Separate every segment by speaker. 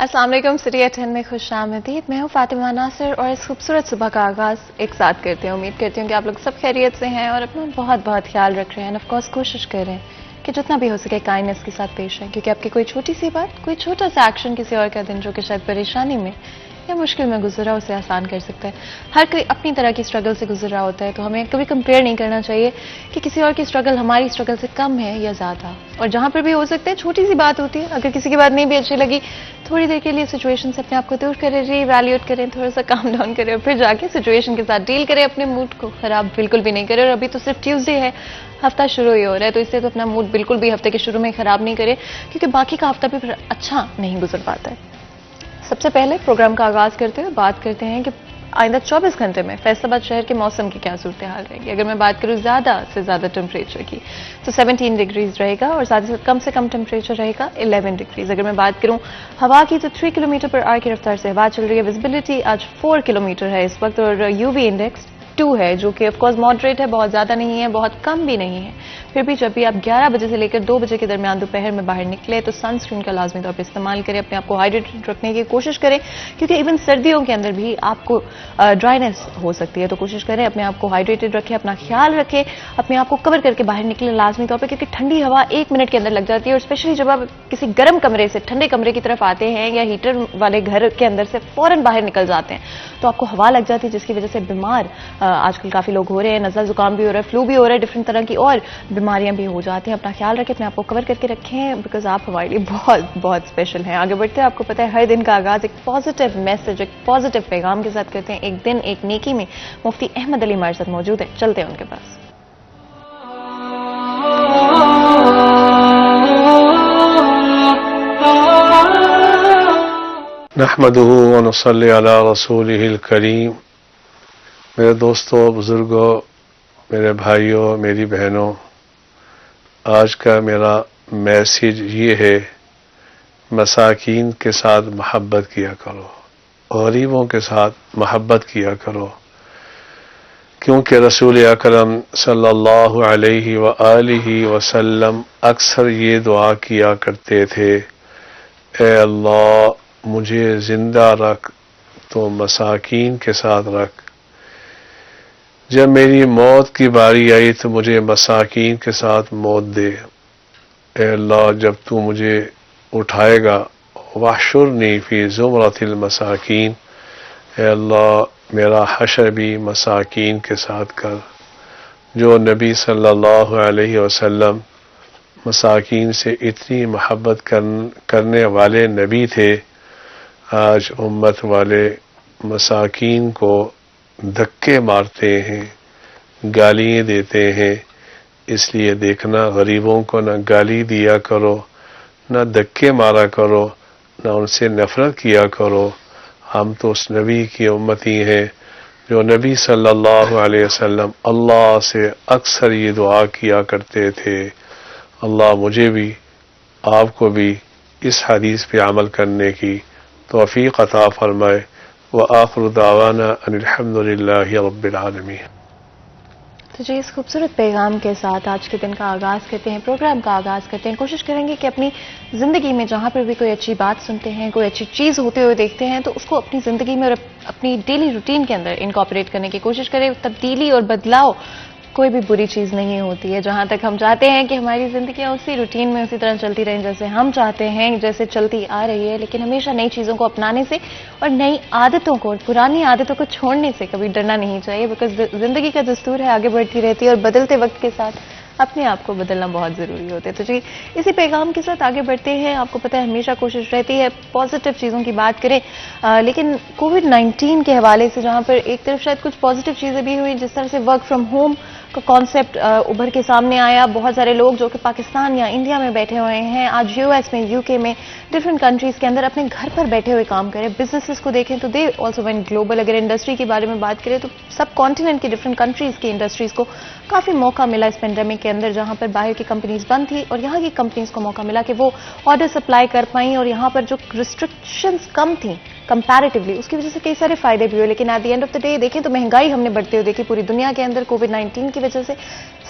Speaker 1: अस्सलाम वालेकुम। City eight 10 में खुश आमदीद। मैं हूँ फातिमा नासिर और इस खूबसूरत सुबह का आगाज़ एक साथ करते हैं। उम्मीद करती हूँ कि आप लोग सब खैरियत से हैं और अपना बहुत बहुत ख्याल रख रहे हैं। ऑफ कोर्स कोशिश करें कि जितना भी हो सके काइंडनेस के साथ पेश आए, क्योंकि आपकी कोई छोटी सी बात, कोई छोटा सा एक्शन किसी और का दिन जो कि शायद परेशानी में या मुश्किल में गुजरा उसे आसान कर सकता है। हर कोई अपनी तरह की स्ट्रगल से गुजर रहा होता है, तो हमें कभी कंपेयर नहीं करना चाहिए कि किसी और की स्ट्रगल हमारी स्ट्रगल से कम है या ज़्यादा। और जहां पर भी हो सकता है छोटी सी बात होती है, अगर किसी की बात नहीं भी अच्छी लगी, थोड़ी देर के लिए सिचुएशन से अपने आप को दूर करें, रीवैल्यूएट करें, थोड़ा सा काम डाउन करें और फिर जाके सिचुएशन के साथ डील करें। अपने मूड को खराब बिल्कुल भी नहीं करें। और अभी तो सिर्फ ट्यूसडे है, हफ्ता शुरू ही हो रहा है, तो इससे तो अपना मूड बिल्कुल भी हफ्ते के शुरू में खराब नहीं करें, क्योंकि बाकी का हफ्ता भी फिर अच्छा नहीं गुजर पाता है। सबसे पहले प्रोग्राम का आगाज करते हुए बात करते हैं कि आइंदा 24 घंटे में फैसलाबाद शहर के मौसम की क्या सूरत हाल रहेगी। अगर मैं बात करूं ज्यादा से ज्यादा टेम्परेचर की, तो 17 डिग्रीज रहेगा और साथ ही साथ कम से कम टेम्परेचर रहेगा 11 डिग्रीज। अगर मैं बात करूं हवा की, तो 3 किलोमीटर पर आवर की रफ्तार से हवा चल रही है। विजिबिलिटी आज 4 किलोमीटर है इस वक्त और यूवी इंडेक्स 2 है, जो कि ऑफकोर्स मॉडरेट है, बहुत ज्यादा नहीं है, बहुत कम भी नहीं है। फिर भी जब भी आप 11 बजे से लेकर 2 बजे के दरमियान दोपहर में बाहर निकले, तो सनस्क्रीन का लाजमी तौर पर इस्तेमाल करें। अपने आप को हाइड्रेटेड रखने की कोशिश करें, क्योंकि इवन सर्दियों के अंदर भी आपको ड्राइनेस हो सकती है, तो कोशिश करें अपने आप को हाइड्रेटेड रखें, अपना ख्याल रखें, अपने आप को कवर करके बाहर निकले लाजमी तौर पर, क्योंकि ठंडी हवा 1 मिनट के अंदर लग जाती है। और स्पेशली जब आप किसी गर्म कमरे से ठंडे कमरे की तरफ आते हैं या हीटर वाले घर के अंदर से फौरन बाहर निकल जाते हैं, तो आपको हवा लग जाती है, जिसकी वजह से बीमार आजकल काफी लोग हो रहे हैं। नज़ला जुकाम भी हो रहा है, फ्लू भी हो रहा है, डिफरेंट तरह की और बीमारियां भी हो जाती हैं। अपना ख्याल रखें, अपने आप को कवर करके रखें, बिकॉज आप हमारे लिए बहुत बहुत स्पेशल हैं। आगे बढ़ते हैं, आपको पता है हर दिन का आगाज एक पॉजिटिव मैसेज, एक पॉजिटिव पैगाम के साथ करते हैं। एक दिन एक नेकी में मुफ्ती अहमद अली हमारे साथ मौजूद है, चलते हैं उनके पास।
Speaker 2: नहमदुहु व नुसल्ली अला रसूलिहिल करीम। मेरे दोस्तों, बुजुर्गों, मेरे भाइयों, मेरी बहनों, आज का मेरा मैसेज ये है, मसाकीन के साथ मोहब्बत किया करो, गरीबों के साथ मोहब्बत किया करो, क्योंकि रसूल अकरम सल्लल्लाहु अलैहि व आलिहि वसल्लम अक्सर ये दुआ किया करते थे, ए अल्लाह मुझे जिंदा रख तो मसाकीन के साथ रख। जब मेरी मौत की बारी आई तो मुझे मसाकीन के साथ मौत दे। ए अल्लाह, जब तू मुझे उठाएगा, वहशुरनी फी ज़ुमरतिल मसाकीन, ए अल्लाह मेरा हशर भी मसाकीन के साथ कर। जो नबी सल्लल्लाहु अलैहि वसल्लम मसाकीन से इतनी मोहब्बत करने वाले नबी थे, आज उम्मत वाले मसाकीन को धक्के मारते हैं, गालियाँ देते हैं। इसलिए देखना, गरीबों को न गाली दिया करो, न धक्के मारा करो, न उनसे नफरत किया करो। हम तो उस नबी की उम्मती हैं जो नबी सल्लल्लाहु अलैहि वसल्लम अल्लाह से अक्सर ये दुआ किया करते थे, अल्लाह मुझे भी आपको भी इस हदीस पे अमल करने की तौफीक अता फरमाए। व आखिर दावाना अनिल हम्दुलिल्लाहि रब्बिल आलमीन।
Speaker 1: तो जी, इस खूबसूरत पैगाम के साथ आज के दिन का आगाज़ करते हैं, प्रोग्राम का आगाज़ करते हैं। कोशिश करेंगे कि अपनी ज़िंदगी में जहाँ पर भी कोई अच्छी बात सुनते हैं, कोई अच्छी चीज़ होते हुए देखते हैं, तो उसको अपनी ज़िंदगी में और अपनी डेली रूटीन के अंदर इनकॉर्पोरेट करने की कोशिश करें। तब्दीली और बदलाव कोई भी बुरी चीज़ नहीं होती है। जहाँ तक हम चाहते हैं कि हमारी ज़िंदगियाँ उसी रूटीन में उसी तरह चलती रहें जैसे हम चाहते हैं, जैसे चलती आ रही है, लेकिन हमेशा नई चीज़ों को अपनाने से और नई आदतों को और पुरानी आदतों को छोड़ने से कभी डरना नहीं चाहिए, बिकॉज ज़िंदगी का दस्तूर है, आगे बढ़ती रहती है और बदलते वक्त के साथ अपने आप को बदलना बहुत ज़रूरी होता है। तो जी, इसी पैगाम के साथ आगे बढ़ते हैं। आपको पता है हमेशा कोशिश रहती है पॉजिटिव चीज़ों की बात करें, लेकिन कोविड-19 के हवाले से जहाँ पर एक तरफ शायद कुछ पॉजिटिव चीज़ें भी हुई, जिस तरह से वर्क फ्रॉम होम का कॉन्सेप्ट उभर के सामने आया। बहुत सारे लोग जो कि पाकिस्तान या इंडिया में बैठे हुए हैं, आज यूएस में, यूके में, डिफरेंट कंट्रीज़ के अंदर अपने घर पर बैठे हुए काम करें। बिजनेसेस को देखें तो दे ऑल्सो वेंट ग्लोबल। अगर इंडस्ट्री के बारे में बात करें तो सब कॉन्टिनेंट की डिफरेंट कंट्रीज़ की इंडस्ट्रीज़ को काफ़ी मौका मिला इस पेंडेमिक के अंदर, जहाँ पर बाहर की कंपनीज बंद थी और यहाँ की कंपनीज को मौका मिला कि वो ऑर्डर सप्लाई कर पाई। और यहाँ पर जो रिस्ट्रिक्शंस कम थी कंपैरेटिवली, उसकी वजह से कई सारे फायदे भी हुए। लेकिन at the end of the day देखें तो महंगाई हमने बढ़ते हुए देखी पूरी दुनिया के अंदर। कोविड-19 की वजह से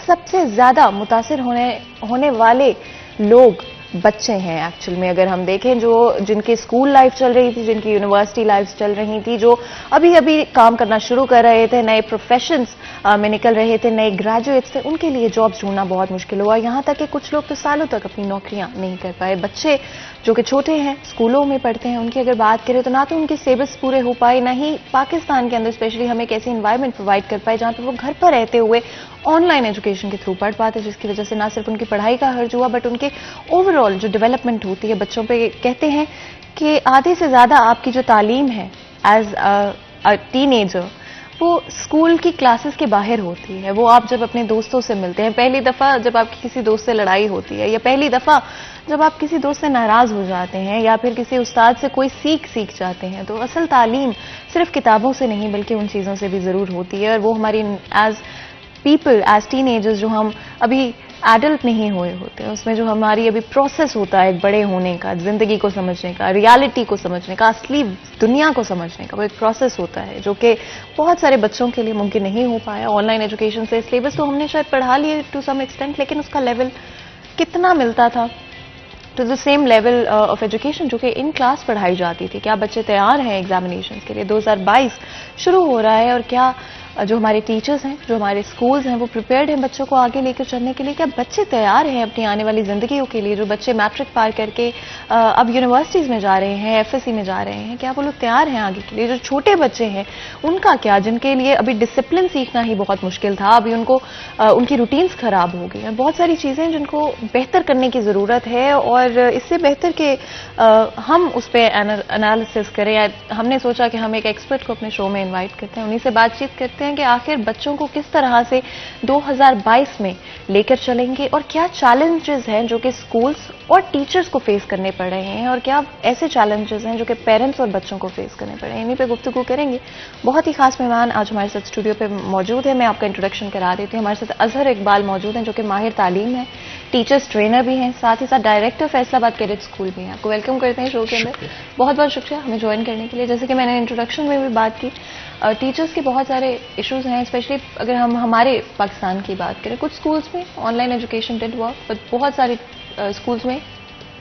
Speaker 1: सबसे ज्यादा मुतासिर होने वाले लोग बच्चे हैं एक्चुअल में, अगर हम देखें जो जिनकी स्कूल लाइफ चल रही थी, जिनकी यूनिवर्सिटी लाइफ चल रही थी, जो अभी अभी काम करना शुरू कर रहे थे, नए प्रोफेशंस में निकल रहे थे, नए ग्रेजुएट्स थे, उनके लिए जॉब्स ढूंढना बहुत मुश्किल हुआ। यहाँ तक कि कुछ लोग तो सालों तक अपनी नौकरियां नहीं कर पाए। बच्चे जो कि छोटे हैं, स्कूलों में पढ़ते हैं, उनकी अगर बात करें तो ना तो उनके सिलेबस पूरे हो पाए, ना ही पाकिस्तान के अंदर स्पेशली हम एक ऐसी इन्वायरमेंट प्रोवाइड कर पाए जहां पर वो घर पर रहते हुए ऑनलाइन एजुकेशन के थ्रू पढ़ पाते, जिसकी वजह से ना सिर्फ उनकी पढ़ाई का हर्ज हुआ बट उनके ओवरऑल जो डेवलपमेंट होती है बच्चों पे, कहते हैं कि आधे से ज्यादा आपकी जो तालीम है एज अ टीनेजर वो स्कूल की क्लासेस के बाहर होती है। वो आप जब अपने दोस्तों से मिलते हैं, पहली दफा जब आपकी किसी दोस्त से लड़ाई होती है, या पहली दफा जब आप किसी दोस्त से नाराज हो जाते हैं, या फिर किसी उस्ताद से कोई सीख जाते हैं, तो असल तालीम सिर्फ किताबों से नहीं बल्कि उन चीजों से भी जरूर होती है। और वो हमारी एज पीपल, एज टीनेजर्स, जो हम अभी एडल्ट नहीं हुए होते हैं, उसमें जो हमारी अभी प्रोसेस होता है एक बड़े होने का, जिंदगी को समझने का, रियलिटी को समझने का, असली दुनिया को समझने का, वो एक प्रोसेस होता है जो कि बहुत सारे बच्चों के लिए मुमकिन नहीं हो पाया। ऑनलाइन एजुकेशन से सिलेबस तो हमने शायद पढ़ा लिए टू सम एक्सटेंट, लेकिन उसका लेवल कितना मिलता था to the same level of education जो कि इन क्लास पढ़ाई जाती थी? क्या बच्चे तैयार हैं एग्जामिनेशन के लिए? 2022 शुरू हो रहा है और क्या जो हमारे टीचर्स हैं, जो हमारे स्कूल्स हैं, वो प्रिपेयर्ड हैं बच्चों को आगे लेकर चलने के लिए? क्या बच्चे तैयार हैं अपनी आने वाली जिंदगियों के लिए? जो बच्चे मैट्रिक पार करके अब यूनिवर्सिटीज में जा रहे हैं, एफएससी में जा रहे हैं, क्या वो लोग तैयार हैं आगे के लिए? जो छोटे बच्चे हैं उनका क्या, जिनके लिए अभी डिसिप्लिन सीखना ही बहुत मुश्किल था, अभी उनको उनकी रूटीन्स खराब हो गई हैं। बहुत सारी चीजें जिनको बेहतर करने की जरूरत है और इससे बेहतर कि हम उस पर एनालिसिस करें। हमने सोचा कि हम एक एक्सपर्ट को अपने शो में इन्वाइट करते हैं, उन्हीं से बातचीत करते हैं कि आखिर बच्चों को किस तरह से 2022 में लेकर चलेंगे और क्या चैलेंजेस हैं जो कि स्कूल्स और टीचर्स को फेस करने पड़ रहे हैं, और क्या ऐसे चैलेंजेस हैं जो कि पेरेंट्स और बच्चों को फेस करने पड़ रहे हैं। इन्हीं पे गुफ्तगू करेंगे। बहुत ही खास मेहमान आज हमारे साथ स्टूडियो पे मौजूद है। मैं आपका इंट्रोडक्शन करा देती हूँ। हमारे साथ अजहर इकबाल मौजूद हैं जो कि माहिर तालीम है, टीचर्स ट्रेनर भी हैं, साथ ही साथ डायरेक्टर फैसलाबाद कैडेट स्कूल भी हैं। आपको वेलकम करते हैं शो के अंदर। बहुत बहुत शुक्रिया हमें ज्वाइन करने के लिए। जैसे कि मैंने इंट्रोडक्शन में भी बात की, टीचर्स के बहुत सारे इश्यूज हैं, स्पेशली अगर हम हमारे पाकिस्तान की बात करें। कुछ स्कूल्स में online education did work, but बहुत सारे स्कूल्स में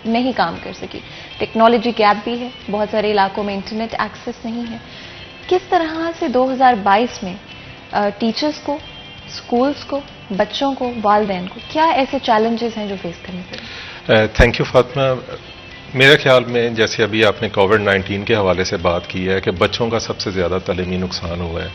Speaker 1: नहीं काम कर सकी। टेक्नोलॉजी गैप भी है, बहुत सारे इलाकों में इंटरनेट एक्सेस नहीं है। किस तरह से 2022 में टीचर्स को, स्कूल्स को, बच्चों को, वालिदैन को क्या ऐसे चैलेंजेस हैं जो फेस करने पड़े?
Speaker 3: Thank you Fatima. मेरे ख्याल में जैसे अभी आपने कोविड-19 के हवाले से बात की है कि बच्चों का सबसे ज़्यादा तालीमी नुकसान हुआ है,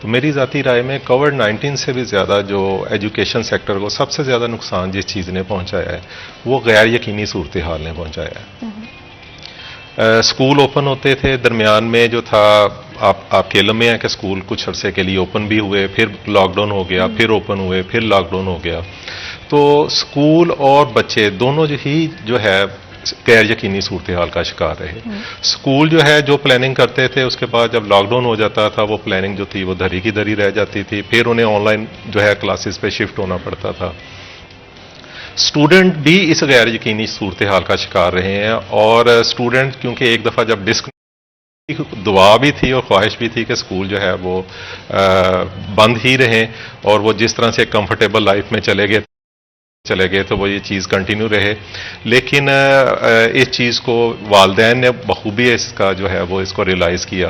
Speaker 3: तो मेरी ज़ाती राय में कोविड-19 से भी ज़्यादा जो एजुकेशन सेक्टर को सबसे ज़्यादा नुकसान जिस चीज़ ने पहुंचाया है वो गैर यकीनी सूरत हाल ने पहुंचाया है। स्कूल ओपन होते थे, दरमियान में जो था आपके इल्म में है कि स्कूल कुछ अरसे के लिए ओपन भी हुए, फिर लॉकडाउन हो गया, फिर ओपन हुए, फिर लॉकडाउन हो गया। तो स्कूल और बच्चे दोनों जो है गैर यकीनी सूरत हाल का शिकार रहे। स्कूल जो है जो प्लानिंग करते थे, उसके बाद जब लॉकडाउन हो जाता था वो प्लानिंग जो थी वो धरी की धरी रह जाती थी, फिर उन्हें ऑनलाइन जो है क्लासेस पे शिफ्ट होना पड़ता था। स्टूडेंट भी इस गैर यकीनी सूरत हाल का शिकार रहे हैं, और स्टूडेंट क्योंकि एक दफा जब दुआ भी थी और ख्वाहिश भी थी कि स्कूल जो है वो बंद ही रहे और वो जिस तरह से कंफर्टेबल लाइफ में चले गए तो वो ये चीज़ कंटिन्यू रहे। लेकिन इस चीज़ को वालिदैन ने बखूबी इसका जो है वो इसको रियलाइज़ किया,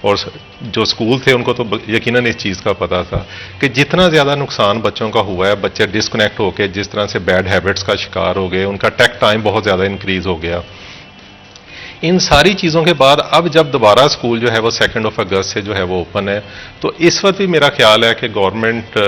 Speaker 3: और जो स्कूल थे उनको तो यकीनन इस चीज़ का पता था कि जितना ज़्यादा नुकसान बच्चों का हुआ है, बच्चे डिस्कनेक्ट होकर जिस तरह से बैड हैबिट्स का शिकार हो गए, उनका टेक टाइम बहुत ज़्यादा इंक्रीज हो गया। इन सारी चीज़ों के बाद अब जब दोबारा स्कूल जो है वो 2 अगस्त से जो है वो ओपन है, तो इस वक्त भी मेरा ख्याल है कि गवर्नमेंट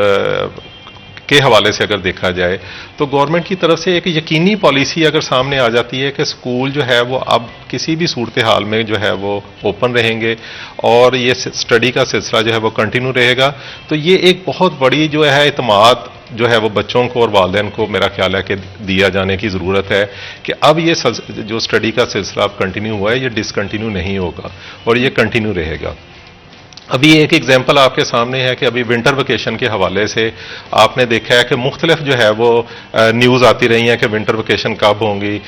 Speaker 3: के हवाले से अगर देखा जाए तो गवर्नमेंट की तरफ से एक यकीनी पॉलिसी अगर सामने आ जाती है कि स्कूल जो है वो अब किसी भी सूरत हाल में जो है वो ओपन रहेंगे और ये स्टडी का सिलसिला जो है वो कंटिन्यू रहेगा, तो ये एक बहुत बड़ी जो है इत्मीनान जो है वो बच्चों को और वालिदैन को मेरा ख्याल है कि दिया जाने की ज़रूरत है कि अब ये जो स्टडी का सिलसिला अब कंटिन्यू हुआ है ये डिसकंटिन्यू नहीं होगा और ये कंटिन्यू रहेगा। अभी एक एग्जाम्पल आपके सामने है कि अभी विंटर वेकेशन के हवाले से आपने देखा है कि मुख्तलिफ जो है वो न्यूज़ आती रही हैं कि विंटर वेकेशन कब होंगी।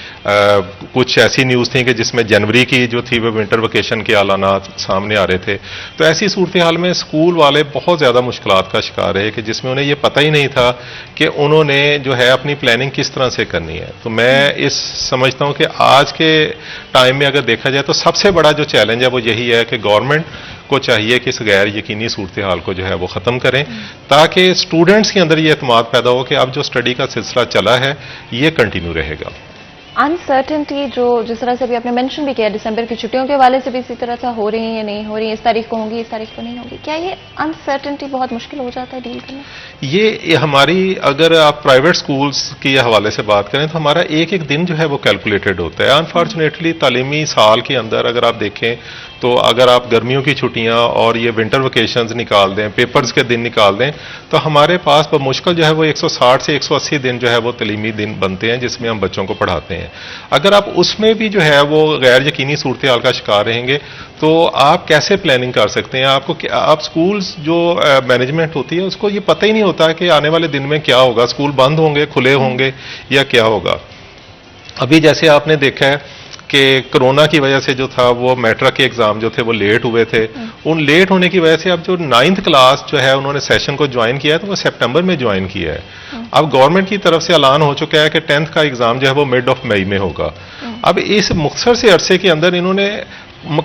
Speaker 3: कुछ ऐसी न्यूज़ थी कि जिसमें जनवरी की जो थी वो विंटर वेकेशन के आलानात सामने आ रहे थे। तो ऐसी सूरत हाल में स्कूल वाले बहुत ज़्यादा मुश्किलात का शिकार रहे कि जिसमें उन्हें ये पता ही नहीं था कि उन्होंने जो है अपनी प्लानिंग किस तरह से करनी है। तो मैं इस समझता हूँ कि आज के टाइम में अगर देखा जाए तो सबसे बड़ा जो चैलेंज है वो यही है कि गवर्नमेंट को चाहिए कि इस गैर यकीनी सूरत हाल को जो है वो ख़त्म करें, ताकि स्टूडेंट्स के अंदर ये एतमाद पैदा हो कि अब जो स्टडी का सिलसिला चला है ये कंटिन्यू रहेगा।
Speaker 1: अनसर्टेनिटी जो जिस तरह से भी आपने मेंशन भी किया, दिसंबर की छुट्टियों के हवाले से भी इसी तरह से हो रही है या नहीं हो रही है, इस तारीख को होंगी, इस तारीख को नहीं होगी, क्या ये अनसर्टेनिटी बहुत मुश्किल हो जाता है डील करना?
Speaker 3: ये हमारी, अगर आप प्राइवेट स्कूल्स के हवाले से बात करें तो हमारा एक एक दिन जो है वो कैलकुलेटेड होता है। अनफॉर्चुनेटली तालीमी साल के अंदर अगर आप देखें तो अगर आप गर्मियों की छुट्टियां और ये विंटर वेकेशंस निकाल दें, पेपर्स के दिन निकाल दें, तो हमारे पास बमुश्किल जो है वो 160 से 180 दिन जो है वो तालीमी दिन बनते हैं जिसमें हम बच्चों को पढ़ाते हैं। अगर आप उसमें भी जो है वो गैर यकीनी सूरत हाल का शिकार रहेंगे तो आप कैसे प्लानिंग कर सकते हैं? आप स्कूल्स जो मैनेजमेंट होती है उसको ये पता ही नहीं होता कि आने वाले दिन में क्या होगा, स्कूल बंद होंगे, खुले होंगे या क्या होगा। अभी जैसे आपने देखा है कि कोरोना की वजह से जो था वो मैट्रिक के एग्जाम जो थे वो लेट हुए थे। उन लेट होने की वजह से अब जो 9th क्लास जो है उन्होंने सेशन को ज्वाइन किया है तो वो सितंबर में ज्वाइन किया है। अब गवर्नमेंट की तरफ से ऐलान हो चुका है कि 10th का एग्जाम जो है वो मिड ऑफ मई में होगा। अब इस मुख्तसर से अरसे के अंदर इन्होंने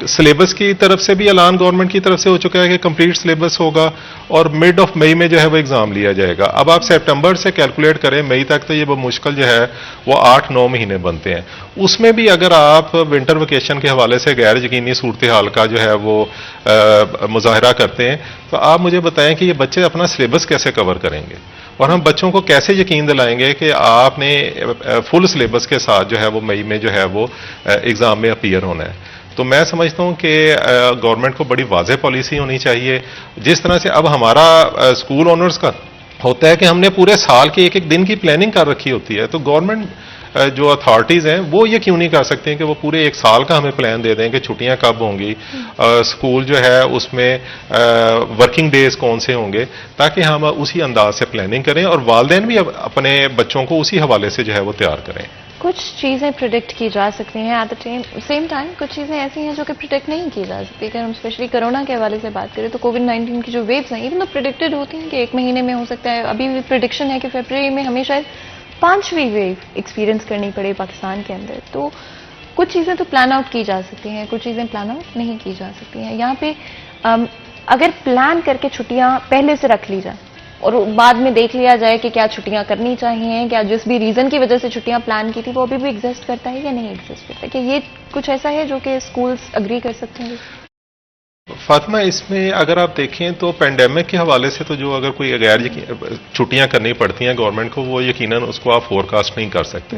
Speaker 3: सिलेबस की तरफ से भी ऐलान गवर्नमेंट की तरफ से हो चुका है कि कंप्लीट सिलेबस होगा और मिड ऑफ मई में जो है वो एग्जाम लिया जाएगा। अब आप सितंबर से कैलकुलेट करें मई तक तो ये वो मुश्किल जो है वो 8-9 महीने बनते हैं। उसमें भी अगर आप विंटर वेकेशन के हवाले से गैर यकीनी सूरत हाल का जो है वो मुजाहरा करते हैं तो आप मुझे बताएं कि ये बच्चे अपना सिलेबस कैसे कवर करेंगे और हम बच्चों को कैसे यकीन दिलाएंगे कि आपने फुल सिलेबस के साथ जो है वो मई में जो है वो एग्जाम में अपीयर होना है। तो मैं समझता हूं कि गवर्नमेंट को बड़ी वाज़ेह पॉलिसी होनी चाहिए। जिस तरह से अब हमारा स्कूल ओनर्स का होता है कि हमने पूरे साल के एक एक दिन की प्लानिंग कर रखी होती है, तो गवर्नमेंट जो अथॉरिटीज़ हैं वो ये क्यों नहीं कर सकते हैं कि वो पूरे एक साल का हमें प्लान दे दें कि छुट्टियां कब होंगी, स्कूल जो है उसमें वर्किंग डेज कौन से होंगे, ताकि हम उसी अंदाज से प्लानिंग करें और वालिदैन भी अपने बच्चों को उसी हवाले से जो है वो तैयार करें।
Speaker 1: कुछ चीज़ें प्रिडिक्ट की जा सकती हैं एट द सेम टाइम, कुछ चीज़ें ऐसी हैं जो कि प्रिडिक्ट नहीं की जा सकती। अगर हम स्पेशली कोरोना के हवाले से बात करें तो कोविड-19 की जो वेव्स हैं इवन तो प्रिडिक्टेड होती हैं कि 1 महीने में हो सकता है। अभी भी प्रिडिक्शन है कि फरवरी में हमें शायद 5वीं वेव एक्सपीरियंस करनी पड़े पाकिस्तान के अंदर। तो कुछ चीज़ें तो प्लान आउट की जा सकती हैं, कुछ चीज़ें प्लान आउट नहीं की जा सकती हैं। यहाँ पे अगर प्लान करके छुट्टियाँ पहले से रख ली जाए और बाद में देख लिया जाए कि क्या छुट्टियां करनी चाहिए, क्या जिस भी रीजन की वजह से छुट्टियां प्लान की थी वो अभी भी एग्जिस्ट करता है या नहीं एग्जिस्ट करता है, कि ये कुछ ऐसा है जो कि स्कूल्स अग्री कर सकते हैं?
Speaker 3: फातिमा, इसमें अगर आप देखें तो पेंडेमिक के हवाले से तो जो अगर कोई गैर छुट्टियां करनी पड़ती हैं गवर्नमेंट को वो यकीनन उसको आप फोरकास्ट नहीं कर सकते,